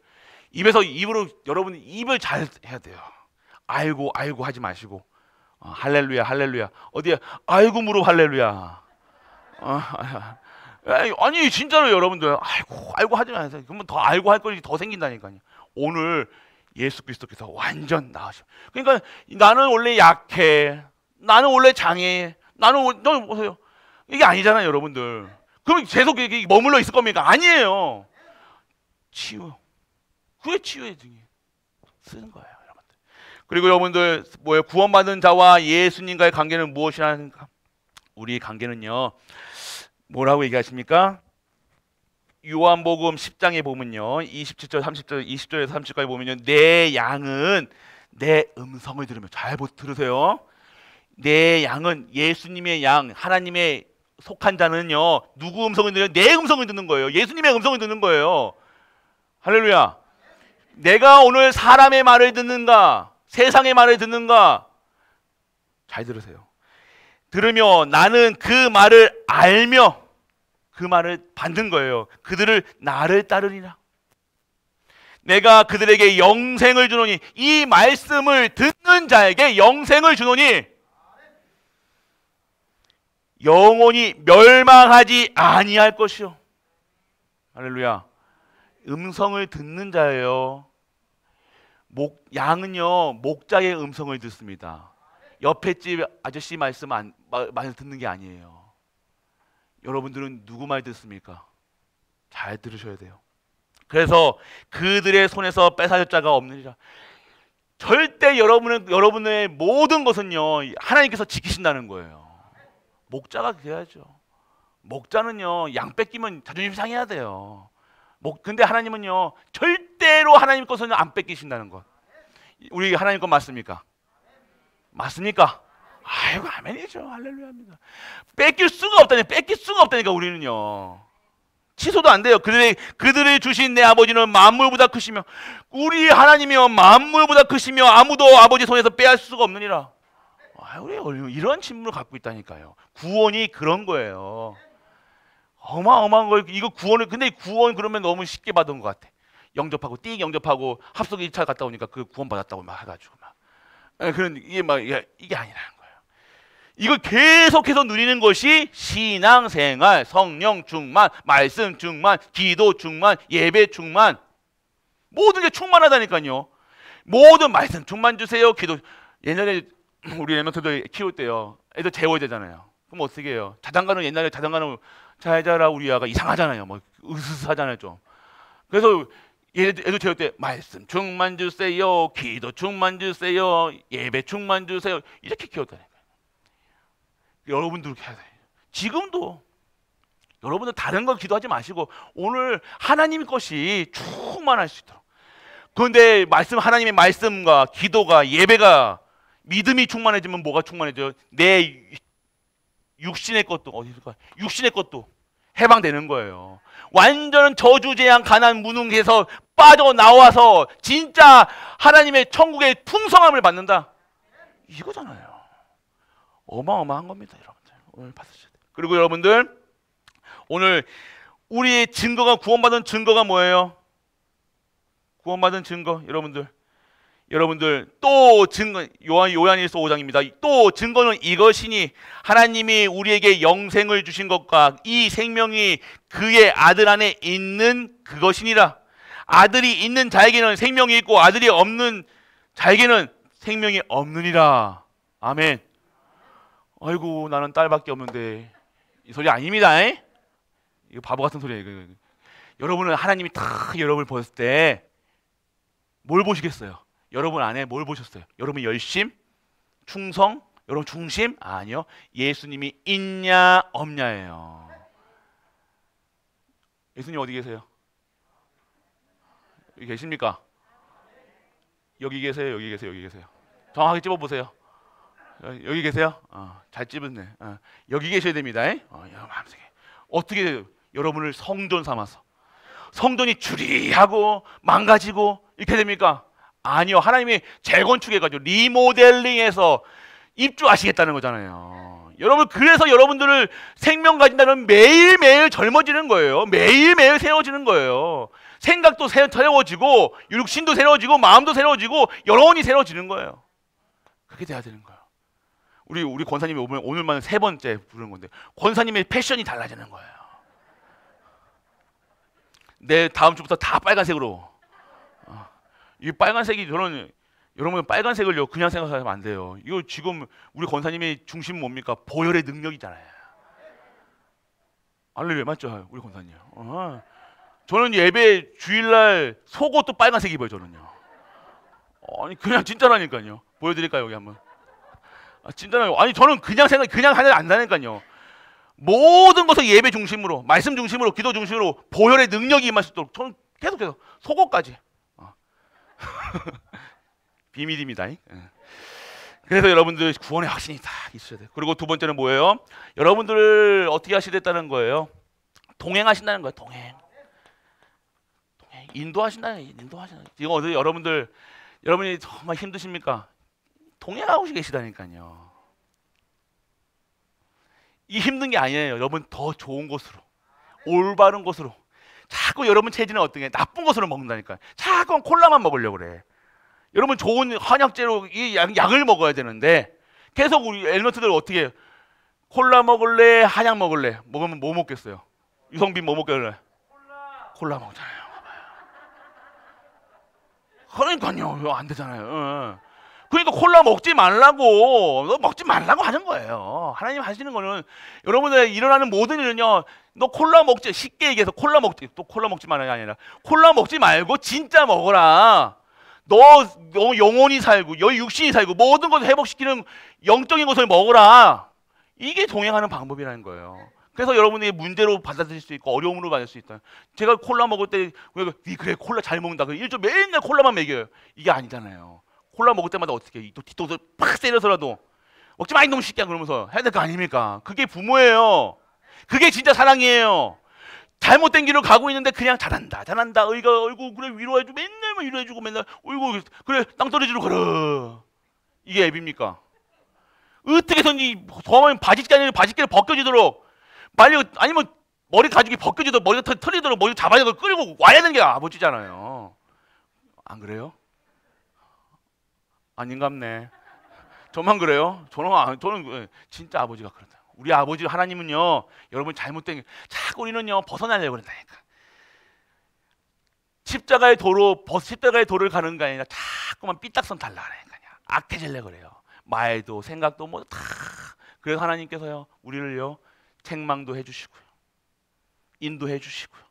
입에서 입으로 여러분 입을 잘 해야 돼요. 아이고 아이고 하지 마시고 할렐루야 할렐루야 어디야 아이고 무릎 할렐루야 아니 진짜로 여러분들 아이고 아이고 하지 마세요. 그러면 더 알고 할 것이 더 생긴다니까요. 오늘 예수 그리스도께서 완전 나으셔. 그러니까 나는 원래 약해, 나는 원래 장애해, 너 보세요. 이게 아니잖아요 여러분들. 그럼 계속 이게 머물러 있을 겁니까? 아니에요. 치유, 그게 치유의 등이 쓰는 거예요 여러분들. 그리고 여러분들 뭐예요? 구원받은 자와 예수님과의 관계는 무엇이라는가? 우리 관계는요 뭐라고 얘기하십니까? 요한복음 10장에 보면요 27절 30절 20절에서 30절까지 보면요 내 양은 내 음성을 들으며 잘 들으세요. 내 양은 예수님의 양 하나님의 속한 자는요 누구 음성을 들어요? 내 음성을 듣는 거예요. 예수님의 음성을 듣는 거예요. 할렐루야. 내가 오늘 사람의 말을 듣는가 세상의 말을 듣는가? 잘 들으세요. 들으며 나는 그 말을 알며 그 말을 받는 거예요. 그들을 나를 따르리라. 내가 그들에게 영생을 주노니 이 말씀을 듣는 자에게 영생을 주노니 영원히 멸망하지 아니할 것이요. 할렐루야. 음성을 듣는 자예요. 양은요 목자의 음성을 듣습니다. 옆에 집 아저씨 말씀 말 듣는 게 아니에요. 여러분들은 누구 말 듣습니까? 잘 들으셔야 돼요. 그래서 그들의 손에서 뺏어질 자가 없느니라. 절대 여러분의 모든 것은요 하나님께서 지키신다는 거예요. 목자가 그래야죠. 목자는요 양 뺏기면 자존심 상해야 돼요. 근데 하나님은요 절대로 하나님 것은 안 뺏기신다는 것. 우리 하나님 것 맞습니까? 맞습니까? 아이고 아멘이죠. 할렐루야입니다. 뺏길 수가 없다니까 우리는요. 취소도 안 돼요. 그들이 주신 내 아버지는 만물보다 크시며 우리 하나님이요 만물보다 크시며 아무도 아버지 손에서 빼앗을 수가 없느니라. 우리 이런 친분을 갖고 있다니까요. 구원이 그런 거예요. 어마어마한 거예요. 이거 구원을 근데 구원 그러면 너무 쉽게 받은 것 같아. 영접하고 띵 영접하고 합석 1차 갔다 오니까 그 구원 받았다고 막 해가지고 막 그런 이게 아니라는 거예요. 이걸 계속해서 누리는 것이 신앙생활, 성령 충만, 말씀 충만, 기도 충만, 예배 충만 모든 게 충만하다니까요. 모든 말씀 충만 주세요. 기도 옛날에 우리 애들도 키울 때요. 애들 재워야 되잖아요. 그럼 어떻게 해요? 옛날에 자장가는 잘 자라 우리 아가 이상하잖아요. 뭐 으스스하잖아요 좀. 그래서 애들 재울 때 말씀 충만 주세요. 기도 충만 주세요. 예배 충만 주세요. 이렇게 키웠다니까요. 여러분도 그렇게 해야 돼요. 지금도 여러분들 다른 거 기도하지 마시고 오늘 하나님 것이 충만할 수 있도록. 그런데 하나님의 말씀과 기도가 예배가 믿음이 충만해지면 뭐가 충만해져요? 내 육신의 것도 어디서 육신의 것도 해방되는 거예요. 완전 저주재앙 가난 무능에서 빠져나와서 진짜 하나님의 천국의 풍성함을 받는다. 이거잖아요. 어마어마한 겁니다, 여러분들. 오늘 받으셔야 돼요. 그리고 여러분들 오늘 우리의 증거가 구원받은 증거가 뭐예요? 구원받은 증거 여러분들 또 증거 요한일서 5장입니다. 또 증거는 이것이니 하나님이 우리에게 영생을 주신 것과 이 생명이 그의 아들 안에 있는 그것이니라. 아들이 있는 자에게는 생명이 있고 아들이 없는 자에게는 생명이 없느니라. 아멘. 아이고 나는 딸밖에 없는데 이 소리 아닙니다. 이거 바보 같은 소리예요. 여러분은 하나님이 다 여러분을 보셨을 때 뭘 보시겠어요? 여러분 안에 뭘 보셨어요? 여러분 열심? 충성? 여러분 중심? 아니요. 예수님이 있냐 없냐예요. 예수님 어디 계세요? 여기 계십니까? 여기 계세요? 여기 계세요? 여기 계세요? 정확하게 찝어보세요. 여기 계세요? 잘 찝었네. 여기 계셔야 됩니다. 어떻게 여러분을 성전 삼아서 성전이 주리하고 망가지고 이렇게 됩니까? 아니요. 하나님이 재건축해가지고 리모델링해서 입주하시겠다는 거잖아요. 여러분, 그래서 여러분들을 생명 가진다는 매일매일 젊어지는 거예요. 매일매일 새로워지는 거예요. 생각도 새로워지고 육신도 새로워지고 마음도 새로워지고 영혼이 새로워지는 거예요. 그렇게 돼야 되는 거예요. 우리 권사님이 오늘만 3번째 부르는 건데 권사님의 패션이 달라지는 거예요. 내 다음 주부터 다 빨간색으로. 이 빨간색이 저는 여러분 빨간색을요 그냥 생각하면 안 돼요. 이거 지금 우리 권사님의 중심 뭡니까? 보혈의 능력이잖아요. 알레루야, 맞죠? 우리 권사님. 저는 예배 주일날 속옷도 빨간색 입어요. 저는요. 아니 그냥 진짜라니까요. 보여드릴까요 여기 한번? 진짜요. 아니 저는 그냥 하지 않다니까요. 모든 것을 예배 중심으로, 말씀 중심으로, 기도 중심으로 보혈의 능력이 임할 수 있도록 저는 계속해서 속옷까지. 비밀입니다. 그래서 여러분들 구원의 확신이 다 있어야 돼요. 그리고 두 번째는 뭐예요? 여러분들을 어떻게 하시겠다는 거예요? 동행하신다는 거예요. 인도하신다는 거예요. 지금 어디 여러분이 정말 힘드십니까? 동행하고 계시다니까요. 이 힘든 게 아니에요. 여러분 더 좋은 곳으로, 올바른 곳으로. 자꾸 여러분 체질은 어떤 게 나쁜 것으로 먹는다니까요. 자꾸 콜라만 먹으려고 그래. 여러분 좋은 한약재로 이 약을 먹어야 되는데 계속 우리 엘리먼트들 어떻게 해요? 콜라 먹을래? 한약 먹을래? 먹으면 뭐 먹겠어요? 유성빈 뭐 먹길래? 콜라 먹잖아요. 그러니까요. 안 되잖아요. 그러니까 콜라 먹지 말라고, 너 먹지 말라고 하는 거예요. 하나님 하시는 거는 여러분들 일어나는 모든 일은요, 너 콜라 먹지, 쉽게 얘기해서 콜라 먹지, 또 콜라 먹지 말라는 게 아니라 콜라 먹지 말고 진짜 먹어라. 너 영혼이 살고 너 육신이 살고 모든 것을 회복시키는 영적인 것을 먹어라. 이게 동행하는 방법이라는 거예요. 그래서 여러분이 문제로 받아들일 수 있고 어려움으로 받을 수 있다. 제가 콜라 먹을 때 그래 콜라 잘 먹는다. 일주일 맨날 콜라만 먹여요. 이게 아니잖아요. 콜라 먹을 때마다 어떻게 또 뒷도를 팍 때려서라도 먹지 마 이놈 새끼야 그러면서 해야 될 거 아닙니까? 그게 부모예요. 그게 진짜 사랑이에요. 잘못된 길로 가고 있는데 그냥 잘한다 어이구 그래 위로해주고 맨날 위로해주고 맨날 어이구 그래 땅 떨어지러 가라. 이게 앱입니까? 어떻게 해서든지 더하면 바짓개를 벗겨지도록 빨리, 아니면 머리 가죽이 벗겨지도록 머리가 털리도록 머리 잡아야 끌고 와야 되는 게 아버지잖아요. 안 그래요? 아닌갑네. 저만 그래요? 저는 진짜 아버지가 그런다. 우리 아버지 하나님은요, 여러분 잘못된 자꾸 우리는요 벗어나려고 그런다니까. 십자가의 도를 가는 게 아니라 자꾸만 삐딱선 달라 그러니까요. 악해지려고 그래요. 말도 생각도 뭐 다. 그래서 하나님께서요 우리를요 책망도 해주시고요, 인도해 주시고요,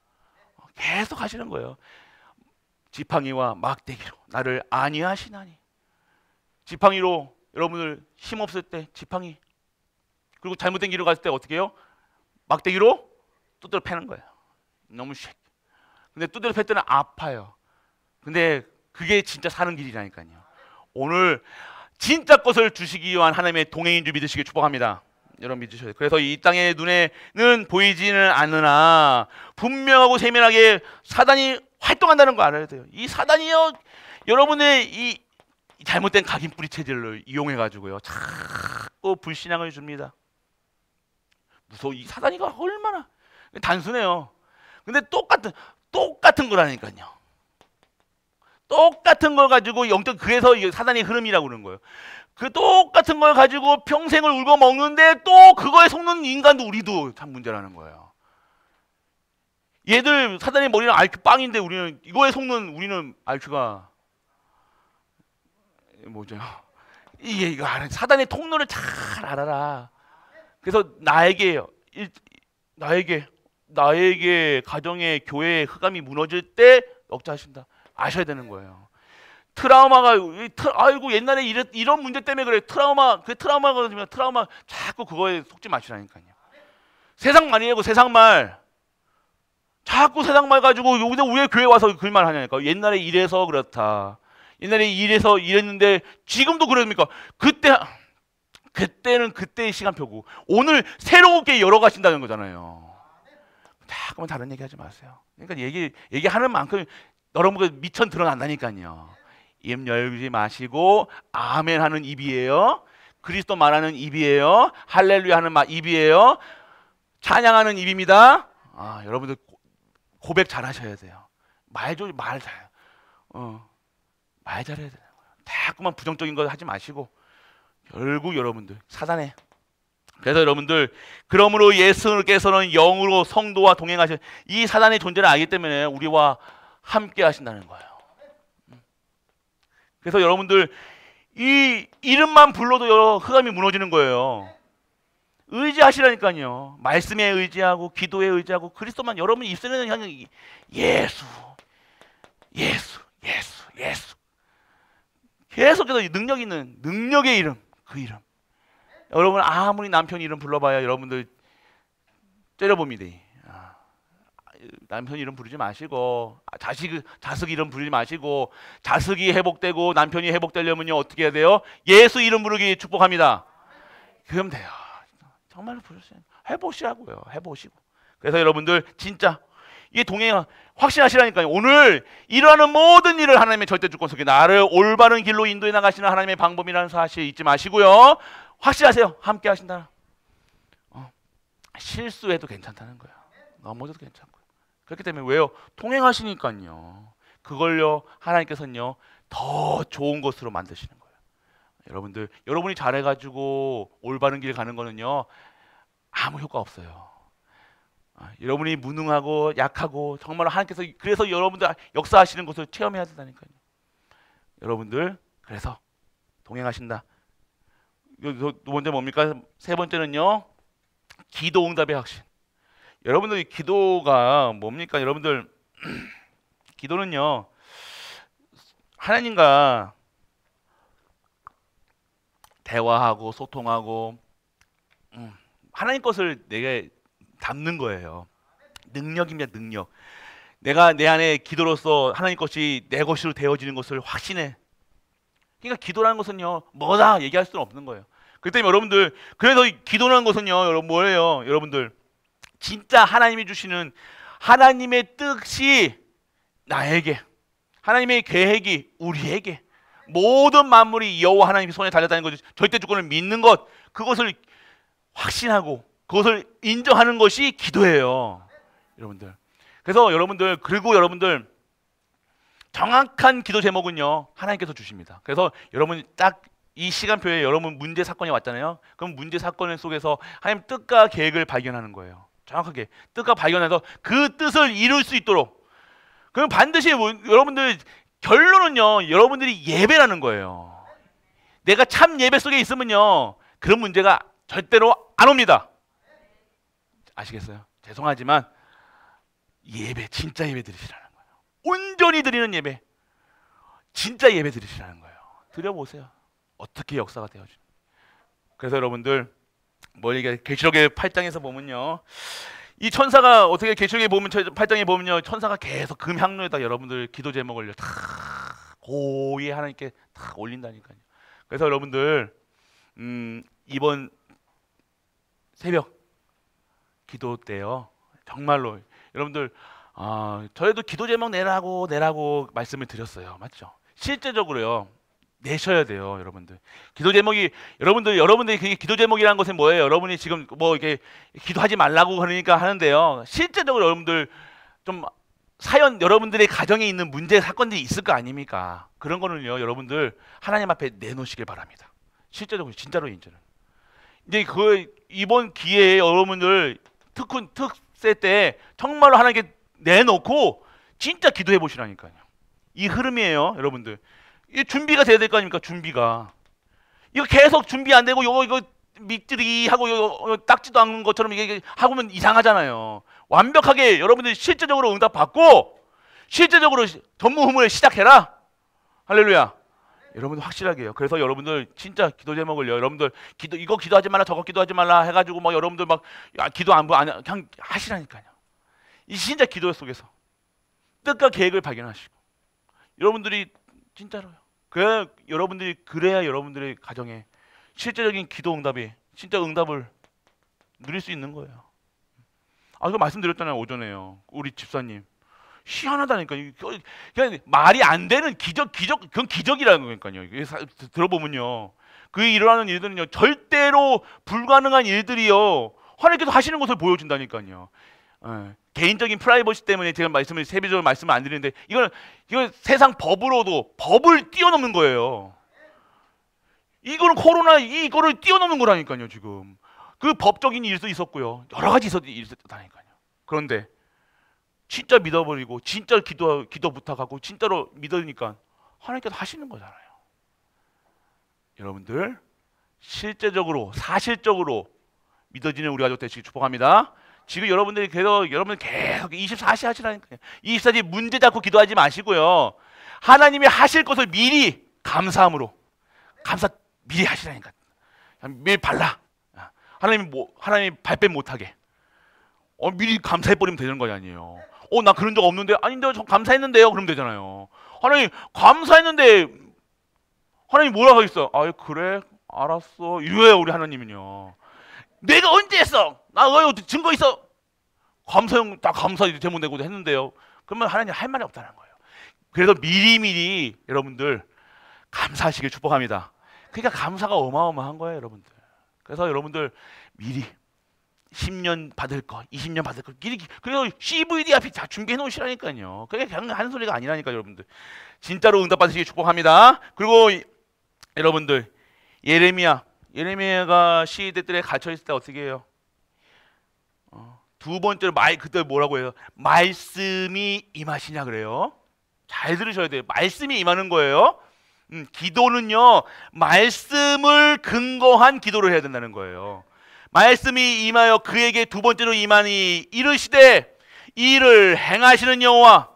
계속 하시는 거예요. 지팡이와 막대기로 나를 안위하시나니. 지팡이로 여러분을 힘없을 때 지팡이, 그리고 잘못된 길을 갔을 때 어떻게 해요? 막대기로 두드려 패는 거예요. 너무 쉽게. 근데 두드려 팰 때는 아파요. 근데 그게 진짜 사는 길이라니까요. 오늘 진짜 것을 주시기 위한 하나님의 동행인 줄 믿으시길 축복합니다. 여러분 믿으셔야 돼요. 그래서 이 땅의 눈에는 보이지는 않으나 분명하고 세밀하게 사단이 활동한다는 거 알아야 돼요. 이 사단이요 여러분의 이 잘못된 각인뿌리 체질을 이용해 가지고요 자꾸 불신앙을 줍니다. 이 사단이가 얼마나 단순해요. 근데 똑같은 거라니까요. 똑같은 걸 가지고 영적, 그래서 사단의 흐름이라고 그러는 거예요. 그 똑같은 걸 가지고 평생을 울고 먹는데 또 그거에 속는 인간도 우리도 참 문제라는 거예요. 얘들 사단의 머리는 IQ 빵인데 우리는 이거에 속는 우리는 IQ가 뭐죠? 이거 사단의 통로를 잘 알아라. 그래서 나에게 가정의 교회의 흑암이 무너질 때 역사하신다. 아셔야 되는 거예요. 트라우마가 아이고 옛날에 이런 문제 때문에 그래. 트라우마가 되면 트라우마 자꾸 그거에 속지 마시라니까요. 세상 말이에요. 세상 말. 자꾸 세상 말 가지고 요새 우리 교회 와서 그 말 하냐니까. 옛날에 이래서 그렇다. 옛날에 이래서 이랬는데 지금도 그럽니까? 그때는 그때의 시간표고 오늘 새롭게 열어가신다는 거잖아요. 자꾸만 다른 얘기하지 마세요. 그러니까 얘기하는 만큼 여러분들 미천 드러난다니까요. 입 열지 마시고 아멘 하는 입이에요. 그리스도 말하는 입이에요. 할렐루야 하는 입이에요. 찬양하는 입입니다. 여러분들 고백 잘하셔야 돼요. 말 잘해야 돼요. 자꾸만 부정적인 거 하지 마시고 결국 여러분들 사단에. 그래서 여러분들 그러므로 예수께서는 영으로 성도와 동행하신 이 사단의 존재를 알기 때문에 우리와 함께 하신다는 거예요. 그래서 여러분들 이 이름만 불러도 흑암이 무너지는 거예요. 의지하시라니까요. 말씀에 의지하고 기도에 의지하고 그리스도만 여러분 입술에는 그냥 예수 계속해서 능력 있는 능력의 이름, 그 이름. 여러분 아무리 남편 이름 불러봐야 여러분들 째려봅니다. 남편 이름 부르지 마시고 자식 이름 부르지 마시고 자식이 회복되고 남편이 회복되려면요 어떻게 해야 돼요? 예수 이름 부르기 축복합니다. 그럼 돼요. 정말로 부르세요. 해보시라고요. 해보시고. 그래서 여러분들 진짜 이게 동행 확신하시라니까요. 오늘 일어나는 모든 일을 하나님의 절대 주권 속에 나를 올바른 길로 인도해 나가시는 하나님의 방법이라는 사실 잊지 마시고요. 확신하세요. 함께 하신다. 실수해도 괜찮다는 거예요. 넘어져도 괜찮고. 그렇기 때문에 왜요? 통행하시니까요. 그걸요 하나님께서는요 더 좋은 것으로 만드시는 거예요. 여러분들 여러분이 잘해가지고 올바른 길 가는 거는요 아무 효과 없어요. 여러분이 무능하고 약하고 정말 하나님께서 그래서 여러분들 역사하시는 것을 체험해야 된다니까요. 여러분들 그래서 동행하신다. 두 번째 뭡니까? 세 번째는요 기도 응답의 확신. 여러분들 기도가 뭡니까? 여러분들 기도는요 하나님과 대화하고 소통하고 하나님 것을 내게 담는 거예요. 능력입니다. 능력. 내가 내 안에 기도로서 하나님 것이 내 것으로 되어지는 것을 확신해. 그러니까 기도라는 것은요 뭐다 얘기할 수는 없는 거예요. 그렇기 때문에 여러분들 그래서 기도라는 것은요 여러분 뭐예요? 여러분들 진짜 하나님이 주시는 하나님의 뜻이 나에게 하나님의 계획이 우리에게 모든 만물이 여호와 하나님의 손에 달렸다는 것 절대 주권을 믿는 것 그것을 확신하고 그것을 인정하는 것이 기도예요. 여러분들 그래서 여러분들 그리고 여러분들 정확한 기도 제목은요 하나님께서 주십니다. 그래서 여러분 딱 이 시간표에 여러분 문제 사건이 왔잖아요. 그럼 문제 사건 속에서 하나님 뜻과 계획을 발견하는 거예요. 정확하게 뜻과 발견해서 그 뜻을 이룰 수 있도록. 그럼 반드시 여러분들 결론은요 여러분들이 예배라는 거예요. 내가 참 예배 속에 있으면요 그런 문제가 절대로 안 옵니다. 아시겠어요? 죄송하지만 예배 진짜 예배 드리시라는 거예요. 온전히 드리는 예배 진짜 예배 드리시라는 거예요. 드려보세요. 어떻게 역사가 되어지는. 그래서 여러분들 뭐 이게 계시록의 8장에서 보면요 이 천사가 어떻게 계시록에 보면 8장에 보면요 천사가 계속 금향로에다 여러분들 기도 제목을 다 고이 하나님께 다 올린다니까요. 그래서 여러분들 이번 새벽 기도 때요 정말로 여러분들 저희도 기도 제목 내라고 말씀을 드렸어요. 맞죠? 실제적으로요 내셔야 돼요. 여러분들 기도 제목이 여러분들이 그게 기도 제목이라는 것은 뭐예요? 여러분이 지금 뭐 이렇게 기도하지 말라고 그러니까 하는데요 실제적으로 여러분들 좀 사연 여러분들의 가정에 있는 문제 사건들이 있을 거 아닙니까? 그런 거는요 여러분들 하나님 앞에 내놓으시길 바랍니다. 실제적으로 진짜로 인제는 이제 그 이번 기회에 여러분들 특세 때 정말로 하나님께 내놓고 진짜 기도해 보시라니까요. 이 흐름이에요 여러분들. 이 준비가 돼야 될 거 아닙니까? 준비가 이거 계속 준비 안 되고 이거 밑들이 하고 이거 닦지도 않는 것처럼 이게 하고면 이상하잖아요. 완벽하게 여러분들이 실제적으로 응답 받고 실제적으로 전무후무를 시작해라. 할렐루야. 여러분들 확실하게 해요. 그래서 여러분들 진짜 기도 제목을요. 여러분들 이거 기도하지 말라 저거 기도하지 말라 해가지고 막 여러분들 막 기도 안 그냥 하시라니까요. 이 진짜 기도 속에서 뜻과 계획을 발견하시고 여러분들이 진짜로요. 여러분들이 그래야 여러분들의 가정에 실제적인 기도 응답이 진짜 응답을 누릴 수 있는 거예요. 그 말씀드렸잖아요 오전에요. 우리 집사님 희한하다니까요. 그냥 말이 안 되는 기적 그건 기적이라는 거니까요. 들어보면요. 그 일어나는 일들은요 절대로 불가능한 일들이요 하나님께서 하시는 것을 보여준다니까요. 개인적인 프라이버시 때문에 제가 세부적으로 말씀을 안 드리는데 이건 세상 법으로도 법을 뛰어넘는 거예요. 이거는 코로나 이거를 뛰어넘는 거라니까요. 지금 그 법적인 일도 있었고요 여러 가지 있었다니까요. 그런데 진짜 믿어버리고 진짜 기도 부탁하고 진짜로 믿으니까 하나님께서 하시는 거잖아요. 여러분들 실제적으로 사실적으로 믿어지는 우리 가족 되시길 축복합니다. 지금 여러분들 계속 24시 하시라니까요. 24시 문제 잡고 기도하지 마시고요. 하나님이 하실 것을 미리 감사 미리 하시라니까. 미리 발라. 하나님 발뺌 못하게. 미리 감사해버리면 되는 거 아니에요. 나 그런 적 없는데 아닌데 저 감사했는데요. 그러면 되잖아요. 하나님 감사했는데 하나님 뭐라고 하겠어? 그래 알았어 이래요. 우리 하나님은요. 내가 언제 했어? 나 증거 있어? 다 감사 제목 내고 했는데요. 그러면 하나님 할 말이 없다는 거예요. 그래서 미리미리 여러분들 감사하시길 축복합니다. 그러니까 감사가 어마어마한 거예요, 여러분들. 그래서 여러분들 미리 10년 받을 거, 20년 받을 거, 그래서 CVD 앞에 다 준비해 놓으시라니까요. 그게 그냥 하는 소리가 아니라니까요, 여러분들. 진짜로 응답 받으시길 축복합니다. 그리고 여러분들 예레미야가 시대들에 갇혀 있을 때 어떻게 해요? 두 번째로 그때 뭐라고 해요? 말씀이 임하시냐 그래요. 잘 들으셔야 돼요. 말씀이 임하는 거예요. 기도는요 말씀을 근거한 기도를 해야 된다는 거예요. 말씀이 임하여 그에게 두 번째로 임하니 이르시되 이를 행하시는 여호와.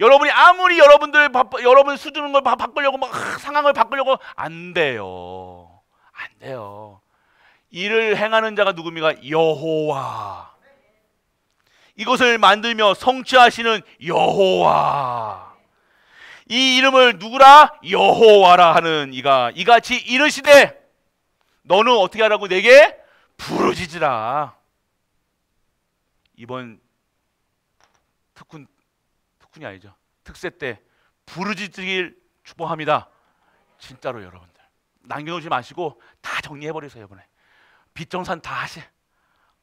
여러분이 아무리 여러분 수준을 걸 바꾸려고 막 상황을 바꾸려고 안 돼요. 안 돼요. 이를 행하는 자가 누굽니까? 여호와. 이것을 만들며 성취하시는 여호와. 이 이름을 누구라? 여호와라 하는 이가 이같이 이르시되 너는 어떻게 하라고? 내게 부르짖으라. 이번 특훈이 아니죠. 특세 때 부르짖으길 축복합니다. 진짜로 여러분들 남겨놓지 마시고 다 정리해버리세요. 이번에 빚정산 다 하시.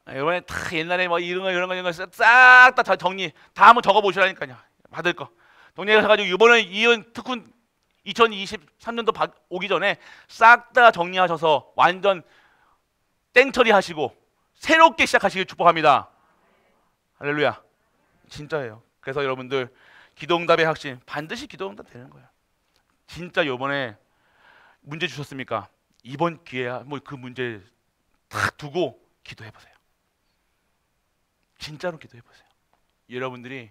이번에 다 옛날에 뭐 이런 거 싹 다 정리 다 한번 적어보시라니까요. 받을 거 정리해가지고 이번에 이은 특훈 2023년도 오기 전에 싹 다 정리하셔서 완전 땡처리 하시고 새롭게 시작하시길 축복합니다. 할렐루야. 진짜예요. 그래서 여러분들 기도응답의 확신 반드시 기도응답 되는 거예요. 진짜 이번에 문제 주셨습니까? 이번 기회야 뭐 그 문제 딱 두고 기도해보세요. 진짜로 기도해보세요. 여러분들이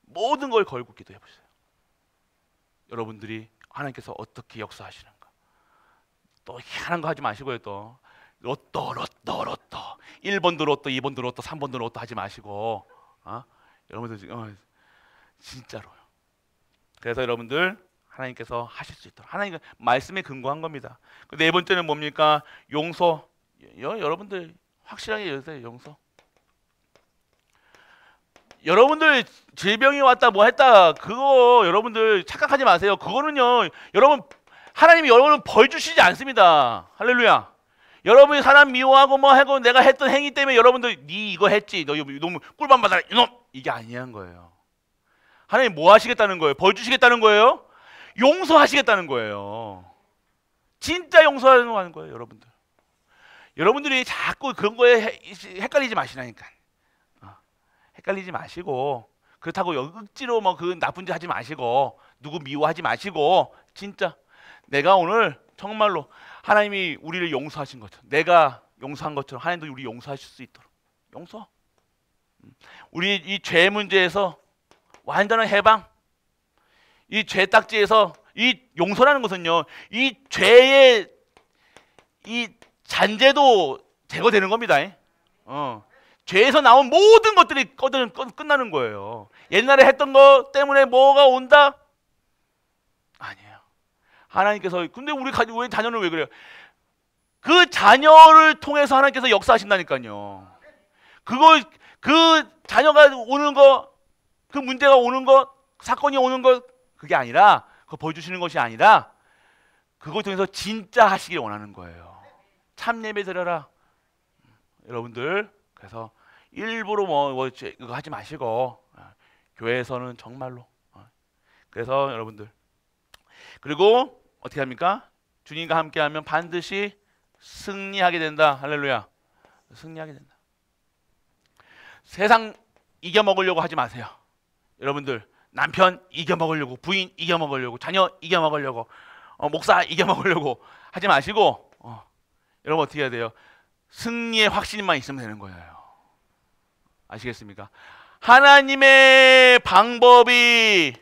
모든 걸 걸고 기도해보세요. 여러분들이 하나님께서 어떻게 역사하시는가. 또 희한한 거 하지 마시고요. 또 로또 1번도 로또 2번도 로또 3번도 로또 하지 마시고 여러분들 진짜로요. 그래서 여러분들 하나님께서 하실 수 있도록 하나님 말씀에 근거한 겁니다. 네 번째는 뭡니까? 용서. 여러분들 확실하게 여세요. 용서. 여러분들 질병이 왔다 뭐 했다 그거 여러분들 착각하지 마세요. 그거는요 여러분 하나님이 여러분은 벌 주시지 않습니다. 할렐루야. 여러분이 사람 미워하고 뭐 하고 내가 했던 행위 때문에 여러분들 네 이거 했지 너 너무 꿀밤 받아라 이놈 이게 아니란 거예요. 하나님 뭐 하시겠다는 거예요? 벌 주시겠다는 거예요? 용서하시겠다는 거예요. 진짜 용서하는 거예요. 여러분들 여러분들이 자꾸 그런 거에 헷갈리지 마시라니까. 헷갈리지 마시고 그렇다고 억지로 뭐 그 나쁜 짓 하지 마시고 누구 미워하지 마시고 진짜 내가 오늘 정말로 하나님이 우리를 용서하신 것처럼 내가 용서한 것처럼 하나님도 우리 용서하실 수 있도록 용서. 우리 이 죄 문제에서 완전한 해방. 이 죄 딱지에서 이 용서라는 것은요 이 죄의 이 잔재도 제거되는 겁니다. 죄에서 나온 모든 것들이 끝나는 거예요. 옛날에 했던 것 때문에 뭐가 온다? 아니에요. 하나님께서 근데 우리 자녀는 왜 그래요? 그 자녀를 통해서 하나님께서 역사하신다니까요. 그 자녀가 오는 거, 그 문제가 오는 거, 사건이 오는 거 그게 아니라 그거 보여주시는 것이 아니라 그걸 통해서 진짜 하시길 원하는 거예요. 참 예배 드려라. 여러분들, 그래서 일부러 이거 하지 마시고 교회에서는 정말로 그래서 여러분들, 그리고 어떻게 합니까? 주님과 함께하면 반드시 승리하게 된다. 할렐루야. 승리하게 된다. 세상 이겨먹으려고 하지 마세요. 여러분들, 남편 이겨먹으려고, 부인 이겨먹으려고, 자녀 이겨먹으려고, 목사 이겨먹으려고 하지 마시고 여러분 어떻게 해야 돼요? 승리의 확신만 있으면 되는 거예요. 아시겠습니까? 하나님의 방법이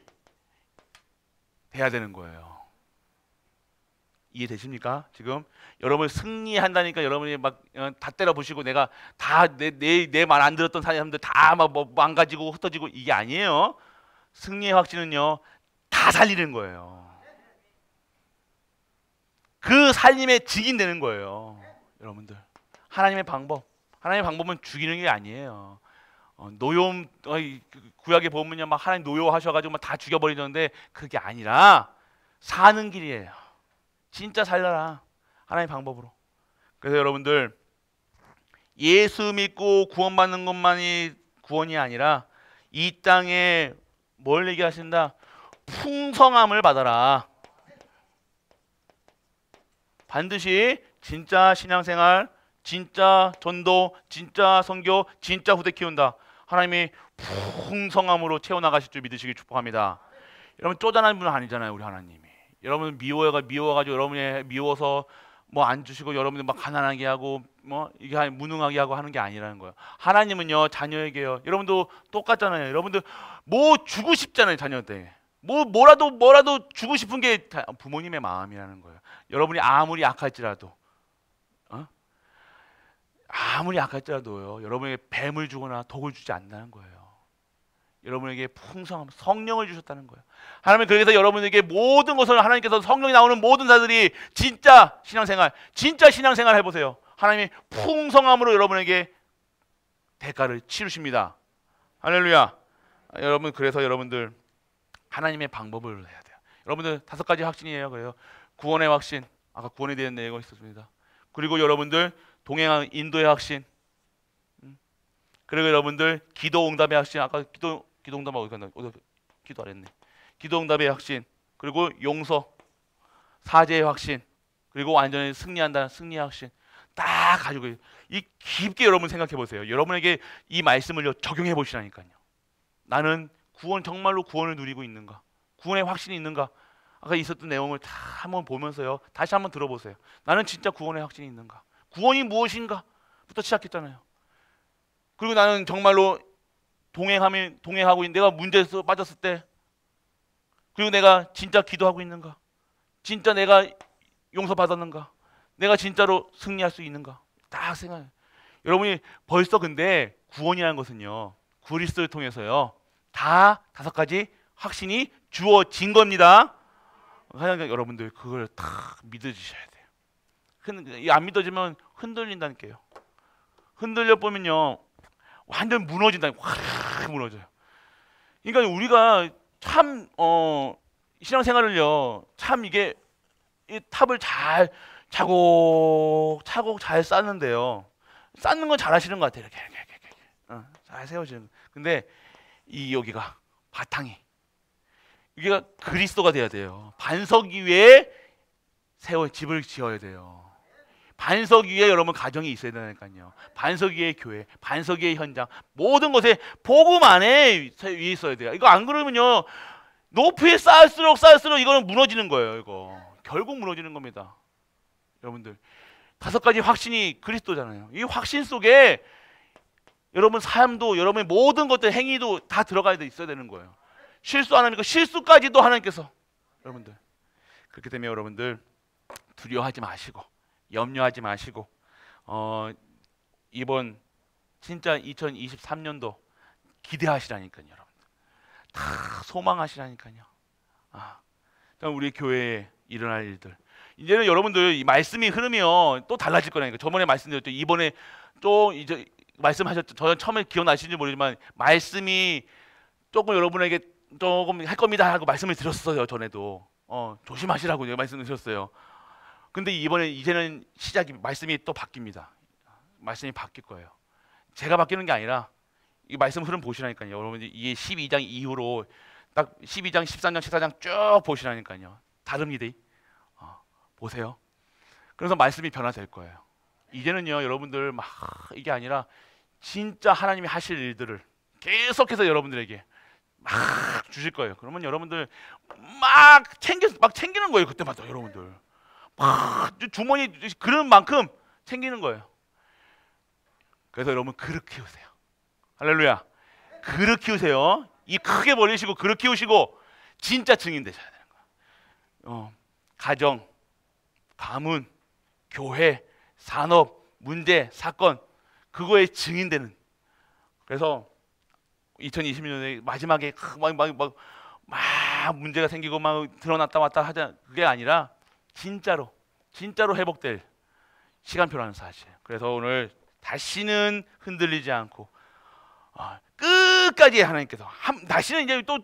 돼야 되는 거예요. 이해되십니까? 지금 여러분 승리한다니까 여러분이 막 다 때려 부시고 내가 다 내 말 안 들었던 사람들 다 막 뭐 망가지고 흩어지고 이게 아니에요. 승리의 확신은요, 다 살리는 거예요. 그 살림에 직인되는 거예요. 여러분들, 하나님의 방법은 죽이는 게 아니에요. 노요, 구약에 보면요, 막 하나님 노요하셔가지고 막 다 죽여버리는데 그게 아니라 사는 길이에요. 진짜 살려라, 하나님의 방법으로. 그래서 여러분들, 예수 믿고 구원받는 것만이 구원이 아니라 이 땅에 뭘 얘기하신다? 풍성함을 받아라. 반드시 진짜 신앙생활, 진짜 전도, 진짜 선교, 진짜 후대 키운다. 하나님이 풍성함으로 채워나가실 줄 믿으시길 축복합니다. 여러분, 쪼잔한 분은 아니잖아요, 우리 하나님이. 여러분 미워가지고 여러분이 미워서 뭐 안 주시고 여러분들 막 가난하게 하고 뭐 이게 무능하게 하고 하는 게 아니라는 거예요. 하나님은요, 자녀에게요. 여러분도 똑같잖아요. 여러분들 뭐 주고 싶잖아요, 자녀한테. 뭐라도 주고 싶은 게 부모님의 마음이라는 거예요. 여러분이 아무리 약할지라도, 아무리 약할지라도요, 여러분에게 뱀을 주거나 독을 주지 않는다는 거예요. 여러분에게 풍성함, 성령을 주셨다는 거예요. 하나님은 그래서 여러분에게 모든 것을, 하나님께서 성령이 나오는 모든 자들이 진짜 신앙생활 해보세요. 하나님이 풍성함으로 여러분에게 대가를 치르십니다. 할렐루야. 여러분, 그래서 여러분들 하나님의 방법을 해야 돼요. 여러분들 5가지 확신이에요. 그래요. 구원의 확신, 아까 구원에 대한 내용이 있었습니다. 그리고 여러분들 동행하는 인도의 확신, 그리고 여러분들 기도 응답의 확신, 아까 기도 응답하고 기도 안 했네. 기도 응답의 확신, 그리고 용서, 사죄의 확신, 그리고 완전히 승리한다는 승리의 확신 딱 가지고 이 깊게 여러분 생각해 보세요. 여러분에게 이 말씀을 적용해 보시라니까요. 나는 정말로 구원을 누리고 있는가? 구원의 확신이 있는가? 아까 있었던 내용을 다 한번 보면서요, 다시 한번 들어보세요. 나는 진짜 구원의 확신이 있는가? 구원이 무엇인가? 부터 시작했잖아요. 그리고 나는 정말로 동행하고 있는, 내가 문제에서 빠졌을 때, 그리고 내가 진짜 기도하고 있는가? 진짜 내가 용서받았는가? 내가 진짜로 승리할 수 있는가? 딱 생각해요. 여러분이 벌써, 근데 구원이라는 것은요, 그리스도를 통해서요, 다 5가지 확신이 주어진 겁니다. 그러니까 여러분들 그걸 다 믿어주셔야 돼요. 안 믿어지면 흔들린다니까요. 흔들려 보면요, 완전 무너진다. 확 무너져요. 그러니까 우리가 참 신앙생활을요, 참 이게 이 탑을 잘 차곡차곡 잘 쌓는데요, 쌓는 건 잘하시는 것 같아요. 이렇게 잘 세워지는. 근데 여기가 바탕이, 여기가 그리스도가 돼야 돼요. 반석 위에 집을 지어야 돼요. 반석 위에 여러분 가정이 있어야 되니까요. 반석 위에 교회, 반석 위에 현장, 모든 것에 복음 안에 위에 있어야 돼요. 이거 안 그러면요, 높이 쌓을수록 이거는 무너지는 거예요. 이거 결국 무너지는 겁니다. 여러분들 5가지 확신이 그리스도잖아요. 이 확신 속에 여러분 삶도, 여러분의 모든 것들, 행위도 다 들어가야 있어야 되는 거예요. 실수 안 하니까 실수까지도 하나님께서, 여러분들 그렇게 되면 여러분들 두려워하지 마시고, 염려하지 마시고, 이번 진짜 2023년도 기대하시라니까요. 여러분들 다 소망하시라니까요. 우리 교회에 일어날 일들, 이제는 여러분들 이 말씀이 흐르면 또 달라질 거라니까. 저번에 말씀드렸죠. 이번에 또 이제 말씀하셨죠. 저는 처음에 기억나시는지 모르지만 말씀이 조금 여러분에게 조금 할 겁니다 하고 말씀을 드렸어요. 전에도 조심하시라고 말씀을 드렸어요. 근데 이제는 시작이 말씀이 또 바뀝니다. 말씀이 바뀔 거예요. 제가 바뀌는 게 아니라 이 말씀 흐름 보시라니까요. 여러분 이게 12장 이후로 딱 12장, 13장, 14장 쭉 보시라니까요. 다릅니다. 보세요. 그래서 말씀이 변화될 거예요. 이제는요, 여러분들 막 이게 아니라 진짜 하나님이 하실 일들을 계속해서 여러분들에게 막 주실 거예요. 그러면 여러분들 막 챙기는 거예요. 그때마다 여러분들 막 주머니 그런 만큼 챙기는 거예요. 그래서 여러분 그릇 키우세요. 할렐루야. 그릇 키우세요. 입 크게 벌리시고 그릇 키우시고 진짜 증인 되셔야 되는 거예요. 가정, 가문, 교회, 산업, 문제, 사건 그거에 증인되는. 그래서 2020년에 마지막에 막 문제가 생기고 막 드러났다 왔다 하자 그게 아니라 진짜로 회복될 시간표라는 사실. 그래서 오늘 다시는 흔들리지 않고 끝까지 하나님께서 다시는 이제 또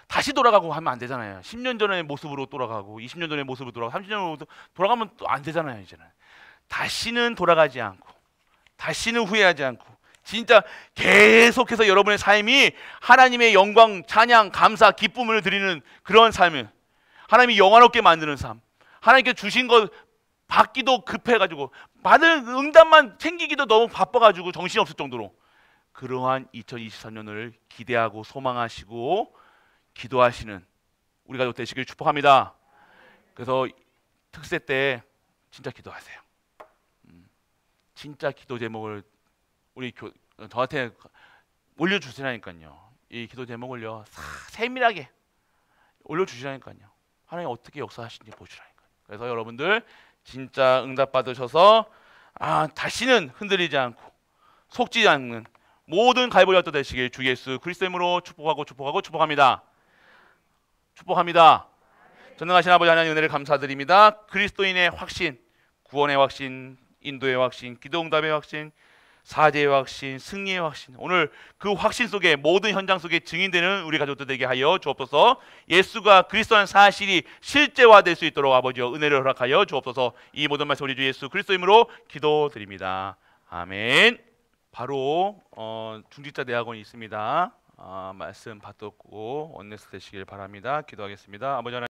다시 돌아가고 하면 안 되잖아요. 10년 전의 모습으로 돌아가고 20년 전의 모습으로 돌아가고 30년 전의 모습으로 돌아가면 또 안 되잖아요. 이제는 다시는 돌아가지 않고 다시는 후회하지 않고 진짜 계속해서 여러분의 삶이 하나님의 영광, 찬양, 감사, 기쁨을 드리는 그런 삶을 하나님이 영화롭게 만드는 삶. 하나님께 주신 것 받기도 급해가지고 받은 응답만 챙기기도 너무 바빠가지고 정신없을 정도로 그러한 2023년을 기대하고 소망하시고 기도하시는 우리 가족 되시길 축복합니다. 그래서 특세 때 진짜 기도하세요. 진짜 기도 제목을 저한테 올려주시라니까요. 이 기도 제목을요 세밀하게 올려주시라니까요. 하나님 어떻게 역사하시는지 보시라니까요. 그래서 여러분들 진짜 응답 받으셔서 다시는 흔들리지 않고 속지 않는 모든 갈보리 되시길 주 예수 그리스도 이름으로 축복합니다. 전능하신 아버지 하나님 은혜를 감사드립니다. 그리스도인의 확신, 구원의 확신, 인도의 확신, 기도응답의 확신, 사제의 확신, 승리의 확신, 오늘 그 확신 속에 모든 현장 속에 증인되는 우리 가족들 되게 하여 주옵소서. 예수가 그리스도라는 사실이 실제화될 수 있도록 아버지여 은혜를 허락하여 주옵소서. 이 모든 말씀 우리 주 예수 그리스도 이름으로 기도드립니다. 아멘. 바로 중직자 대학원이 있습니다. 말씀 받듣고 원내스 되시길 바랍니다. 기도하겠습니다. 아버지 하나님